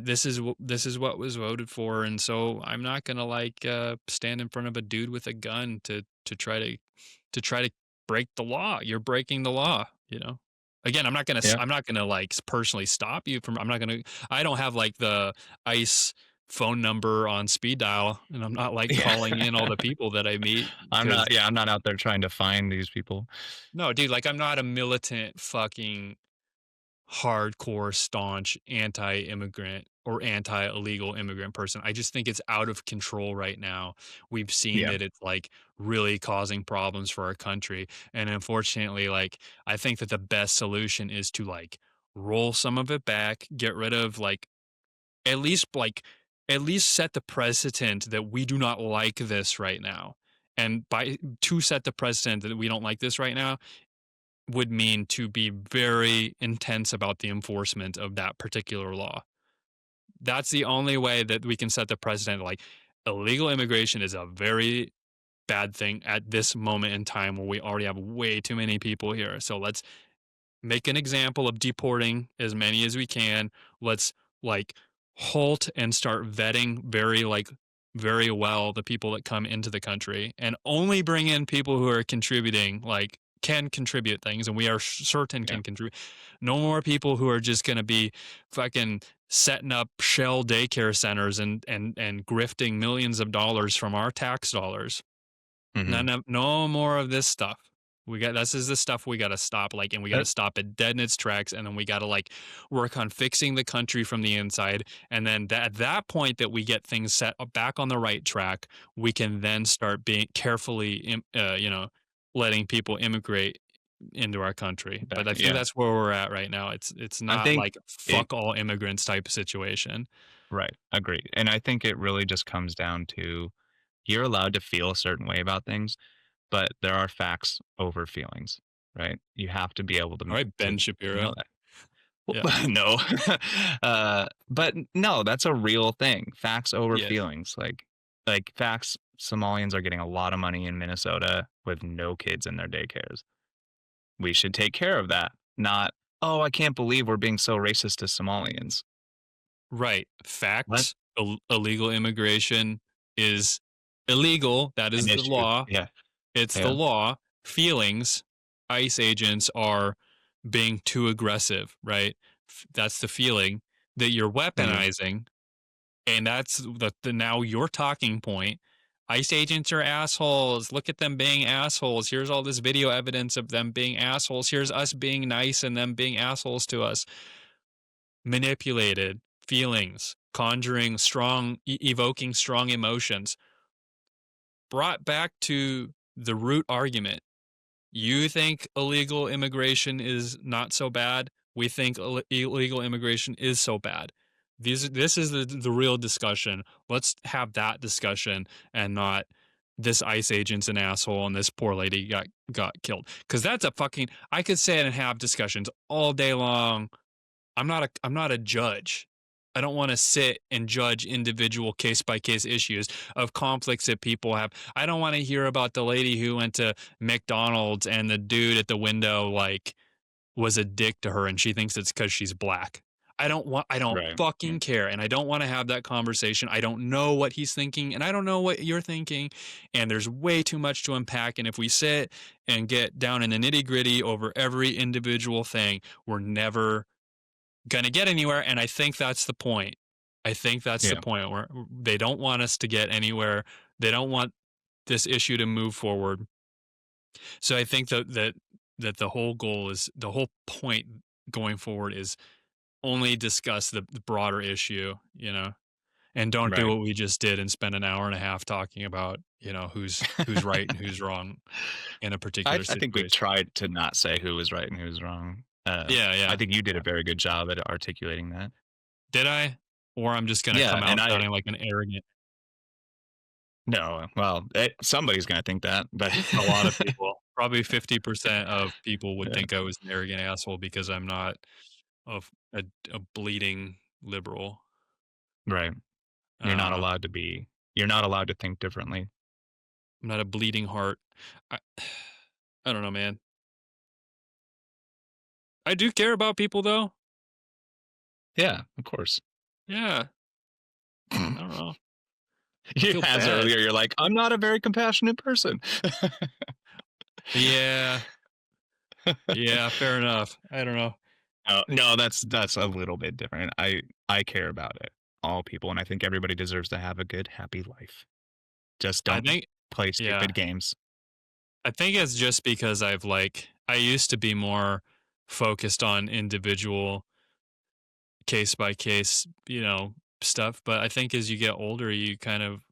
this is what was voted for, and so I'm not gonna, like, stand in front of a dude with a gun to try to break the law. You're breaking the law, you know? Again, Yeah. I'm not gonna, like, personally stop you from I'm not gonna I don't have, like, the ICE phone number on speed dial, and I'm not, like, Yeah. calling in all the people that I meet because I'm not out there trying to find these people. no, dude, like, I'm not a militant fucking hardcore, staunch anti-immigrant or anti-illegal immigrant person. I just think it's out of control right now. We've seen Yeah. that it's like really causing problems for our country. And unfortunately, like I think that the best solution is to like roll some of it back, get rid of at least like at least set the precedent that we do not like this right now. And by to set the precedent that we don't like this right now, would mean to be very intense about the enforcement of that particular law. That's the only way that we can set the precedent. Like, illegal immigration is a very bad thing at this moment in time where we already have way too many people here. So let's make an example of deporting as many as we can. Let's like halt and start vetting very well the people that come into the country and only bring in people who are contributing like can contribute things and we are certain Yeah. can contribute. No more people who are just going to be fucking setting up shell daycare centers and grifting millions of dollars from our tax dollars. Mhm. No more of this stuff. This is the stuff we gotta stop, like, and we gotta That stop it dead in its tracks, and then we gotta like work on fixing the country from the inside. And then at that point that we get things set back on the right track, we can then start being carefully, letting people immigrate into our country. But back I think yeah. that's where we're at right now. It's I not think like it fuck all immigrants type of situation. right, agreed, and I think it really just comes down to you're allowed to feel a certain way about things, but there are facts over feelings, right? You have to be able All right, Ben to know Shapiro. that. Yeah. Well, no. But no, that's a real thing. Facts over Yeah. feelings. Like facts, Somalians are getting a lot of money in Minnesota with no kids in their daycares. We should take care of that. Not, oh, I can't believe we're being so racist to Somalians. Right. What? Facts. Illegal immigration is illegal. That An is the issue. law. Yeah. It's the Yeah. law. Feelings. ICE agents are being too aggressive, right? That's the feeling that you're Mhm. weaponizing. And that's the now your talking point. ICE agents are assholes. Look at them being assholes. Here's all this video evidence of them being assholes. Here's us being nice and them being assholes to us. Manipulated feelings, conjuring strong, evoking strong emotions, brought back to the root argument. You think illegal immigration is not so bad. We think illegal immigration is so bad. This is the real discussion. Let's have that discussion and not this ICE agent's an asshole and this poor lady got killed. Because that's a fucking. I could sit and have discussions all day long. I'm not a judge. I don't want to sit and judge individual case by case issues of conflicts that people have. I don't want to hear about the lady who went to McDonald's and the dude at the window like was a dick to her and she thinks it's because she's black. I don't Right. fucking care. And I don't want to have that conversation. I don't know what he's thinking and I don't know what you're thinking. And there's way too much to unpack. And if we sit and get down in the nitty gritty over every individual thing, we're never going to get anywhere. And I think that's the point. I think that's the Yeah. point where they don't want us to get anywhere. They don't want this issue to move forward. So I think that the whole goal is the whole point going forward is only discuss the broader issue, you know, and don't do Right. what we just did and spend an hour and a half talking about, you know, who's right and who's wrong in a particular I think we situation. tried to not say who was right and who was wrong. Yeah, I yeah. think you did a very good job at articulating that. Did I? Or I'm just gonna Yeah, come and out I sounding like an arrogant. no, well, somebody's gonna think that, but A lot of people, probably 50% of people would yeah, think I was an arrogant asshole because I'm not of a bleeding liberal. right. You're not Uh, allowed to be. You're not allowed to think differently. I'm not a bleeding heart. I I don't know, man. I do care about people though. Yeah, of course. Yeah. I don't know. I You feel as bad. earlier, you're like, I'm not a very compassionate person. Yeah. Yeah, fair enough. I don't know. No, that's a little bit different. I care about it, all people, and I think everybody deserves to have a good, happy life. Just I don't think play yeah. stupid games. I think it's just because I used to be more focused on individual case by case, you know, stuff, but I think as you get older, you kind of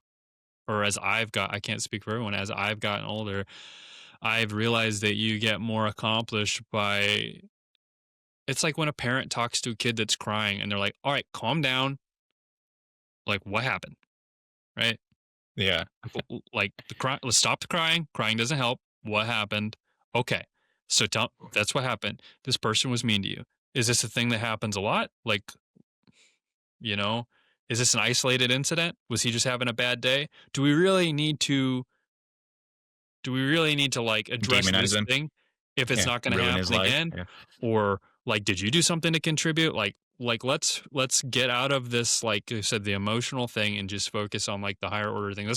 or as I can't speak for everyone, as I've gotten older, I've realized that you get more accomplished by it's like when a parent talks to a kid that's crying and they're like, "All right, calm down. Like what happened?" Right? Yeah. Like the cry let's stop the crying. Crying doesn't help. What happened? Okay. So tell that's what happened. This person was mean to you. Is this a thing that happens a lot? Like, you know, is this an isolated incident? Was he just having a bad day? Do we really need to like address Demonize this him. thing if it's Yeah, not going to ruin his happen life. again? Yeah. Or like did you do something to contribute? Like let's get out of this like I said the emotional thing and just focus on like the higher order thing.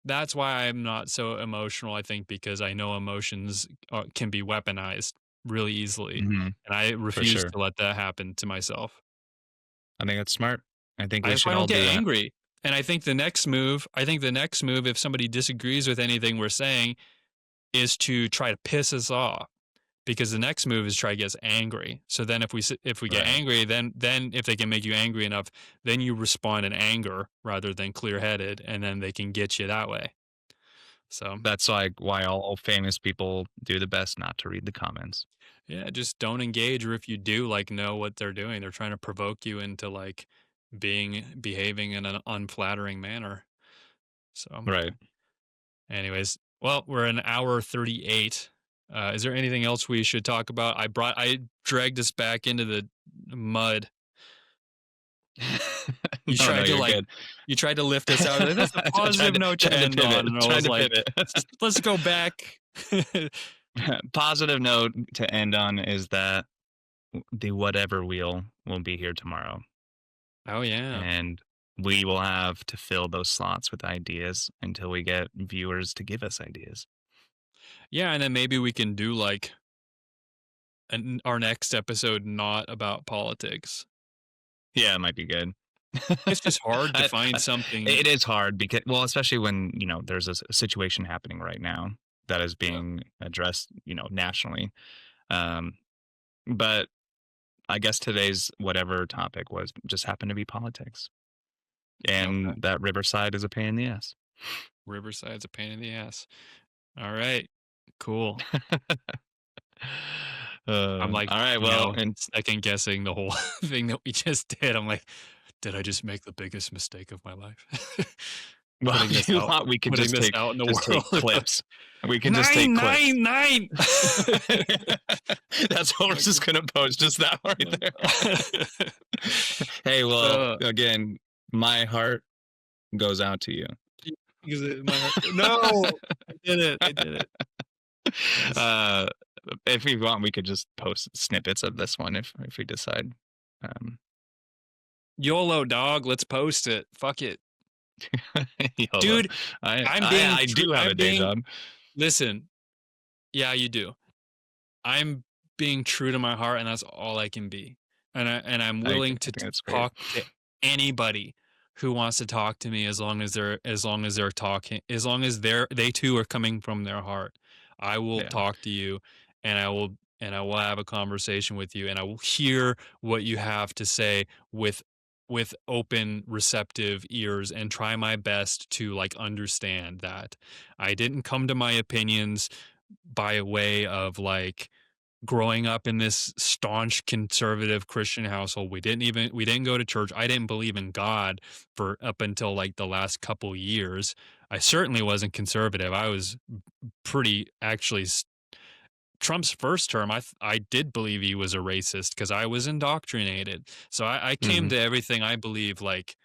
That's why I'm not so emotional I think because I know emotions can be weaponized really easily Mhm. and I For refuse sure. to let that happen to myself. I think that's smart. I think we That's why should I all don't get do that. angry. And I think the next move if somebody disagrees with anything we're saying is to try to piss us off because the next move is try to get us angry. So then if we get Right. angry, then if they can make you angry enough, then you respond in anger rather than clear-headed and then they can get you that way. So, That's like why all famous people do the best not to read the comments. yeah, just don't engage or if you do like know what they're doing. They're trying to provoke you into like behaving in an unflattering manner. So, Right. anyways, well, we're an hour 38. Is there anything else we should talk about? I dragged us back into the mud. You No, no, tried to you're like good. you tried to lift us out of it. That's a positive note to Tried to end pivot, on, and I trying was to like, pivot. let's go back. Positive note to end on is that the whatever wheel will be here tomorrow, Oh yeah. and we will have to fill those slots with ideas until we get viewers to give us ideas. Yeah, and then maybe we can do like our next episode not about politics. Yeah, it might be good. It's just hard to I find something. it is hard because well, especially when, there's a situation happening right now that is Yeah. being addressed, nationally. Um, but I guess today's whatever topic was just happened to be politics, Okay. and that Riverside is a pain in the ass. Riverside's a pain in the ass. All right. Cool. I'm like, All right, well, and second guessing the whole thing that we just did. I'm like, did I just make the biggest mistake of my life? Well, putting this you out want we could putting just this out in the take world. clips. We can just take clips. 999. That's what we're Like, just gonna post, just that right there. Hey, well, uh, again, my heart goes out to you. because my heart. No, I did it. I did it. Yes. Uh, if we want, we could just post snippets of this one if we decide. Um, YOLO, dog. Let's post it. Fuck it, YOLO. dude. I do have a I'm day being. job. Listen. Yeah, you do. I'm being true to my heart, and that's all I can be. I'm willing I to think that's great. talk to anybody who wants to talk to me as long as they're talking as long as they too are coming from their heart. I will Yeah. talk to you, and I will have a conversation with you, and I will hear what you have to say with open receptive ears and try my best to like understand that. I didn't come to my opinions by way of like growing up in this staunch conservative Christian household. We didn't go to church. I didn't believe in God for up until like the last couple years. I certainly wasn't conservative. I was pretty actually Trump's first term. I did believe he was a racist because I was indoctrinated. So I came Mhm. to everything I believe like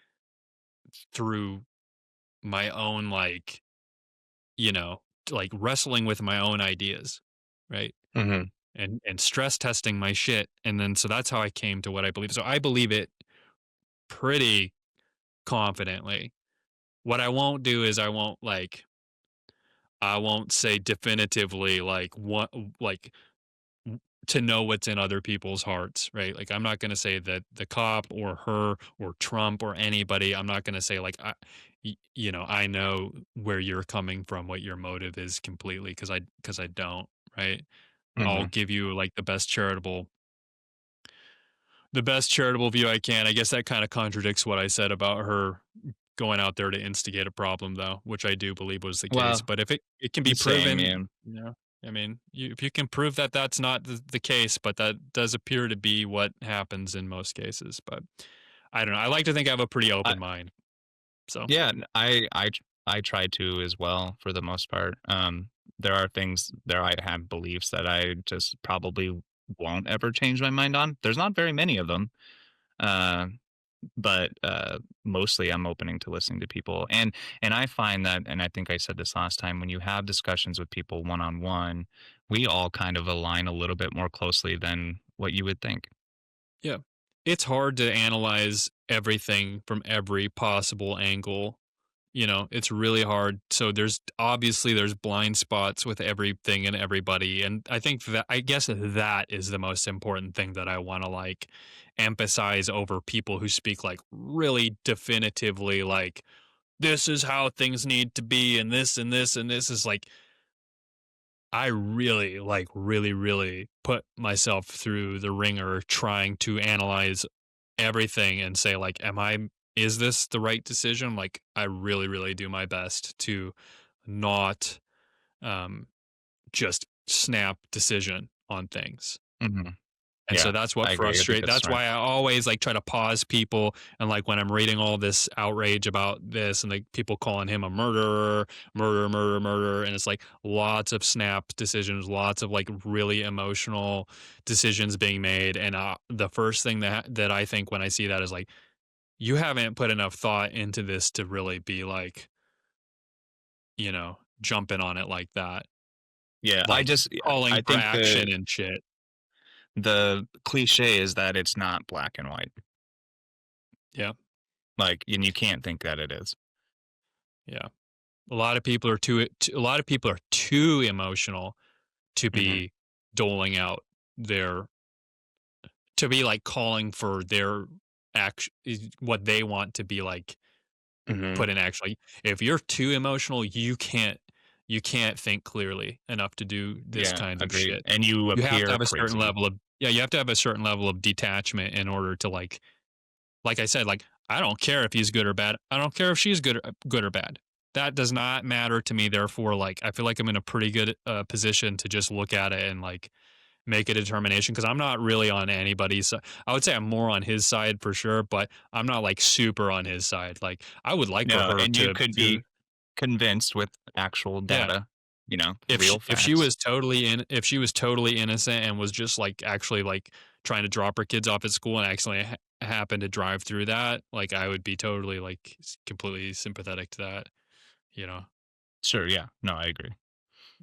through my own like like wrestling with my own ideas, right? Mhm. And stress testing my shit, and then so that's how I came to what I believe. So I believe it pretty confidently. What I won't do is I won't say definitively like what like to know what's in other people's hearts, right? Like I'm not going to say that the cop or her or Trump or anybody, I'm not going to say like I know where you're coming from, what your motive is completely because I don't, right? I'll Mhm. give you like the best charitable view I can. I guess that kind of contradicts what I said about her going out there to instigate a problem, though, which I do believe was the case. Well, But if it can be same, proven, man. I mean, if you can prove that that's not the case, but that does appear to be what happens in most cases. But I don't know. I like to think I have a pretty I open mind. So Yeah, I try to as well for the most part. There are things there I have beliefs that I just probably won't ever change my mind on. There's not very many of them. Uh, but mostly I'm opening to listening to people. And I find that, and I think I said this last time, when you have discussions with people one on one, we all kind of align a little bit more closely than what you would think. yeah, it's hard to analyze everything from every possible angle. It's really hard. So there's blind spots with everything and everybody. And I guess that is the most important thing that I want to like emphasize over people who speak like really definitively, like, this is how things need to be. And this and this and this is like, I really really put myself through the ringer trying to analyze everything and say like is this the right decision? Like I really really do my best to not um just snap decision on things. Hmm. And so Yeah, that's I what agree. I think frustrates that's that's smart. why I always like try to pause people, and like when I'm reading all this outrage about this and like people calling him a murderer, murder, and it's like lots of snap decisions, lots of like really emotional decisions being made. And the first thing that I think when I see that is like, you haven't put enough thought into this to really be like, jumping on it like that, Yeah, like I calling for think action and shit. the cliche is that it's not black and white. Yeah. Like, and you can't think that it is. Yeah. A lot of people are too emotional to Hmm. be doling out their to be like calling for their action, what they want to be like Hmm. put in action. Like, if you're too emotional, you can't think clearly enough to do this Yeah, kind of agreed. shit. And you You have to appear have a certain crazy. level of yeah, you have to have a certain level of detachment in order to like I said, like I don't care if he's good or bad. I don't care if she's good or bad. That does not matter to me. Therefore, like I feel like I'm in a pretty good position to just look at it and like make a determination, because I'm not really on anybody's side. I would say I'm more on his side for sure, but I'm not like super on his side. Like I would like for No, her and you to could be convinced with actual yeah. data, If real she facts. was totally if she was totally innocent and was just like actually like trying to drop her kids off at school and actually happened to drive through that, like I would be totally like completely sympathetic to that, you know. Sure, yeah. No, I agree.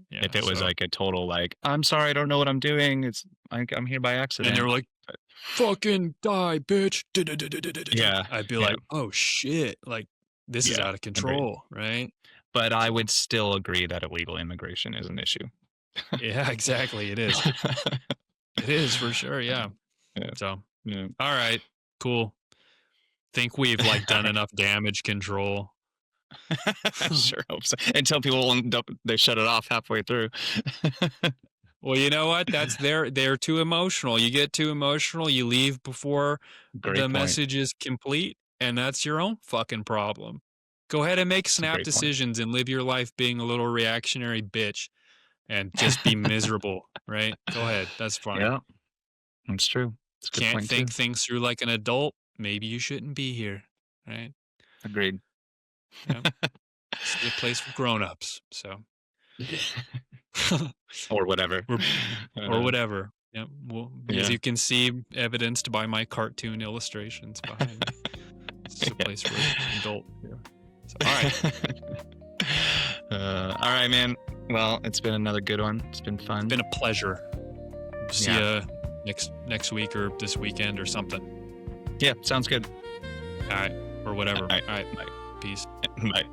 If Yeah, it was so like a total like, "I'm sorry, I don't know what I'm doing. It's like I'm here by and they were accident." like, "Fucking die, bitch." Yeah, I'd be yeah, like, "Oh shit, like this is yeah, out of agreed. control," right? But I So would still agree that illegal immigration is an issue. yeah, exactly. It is. It is for sure. Yeah. Yeah, So yeah. all right, cool. Think we've like done Alright. enough damage control. I sure hope so. Until people end up they shut it off halfway through. Well, you know what? That's they're too emotional. You get too emotional, you leave before the Great point. message is complete, and that's your own fucking problem. Go ahead and make It's a snap great point. decisions and live your life being a little reactionary bitch and just be miserable, right? Go ahead. That's fine. Yeah, that's true. It's a good Can't point too. think things through like an adult. Maybe you shouldn't be here, right? Agreed. Yeah. This is a place for grown-ups. So Or whatever. we're or Uh, whatever. Yeah, well, as yeah. you can see, evidenced by my cartoon illustrations behind me. This is a Yeah. place for adult. Yeah. So, all right. All right, man. Well, it's been another good one. It's been It's fun. been a pleasure. See Yeah. ya next week or this weekend or something. Yeah, sounds good. All right. Or whatever. All right. All right. Peace. Bye.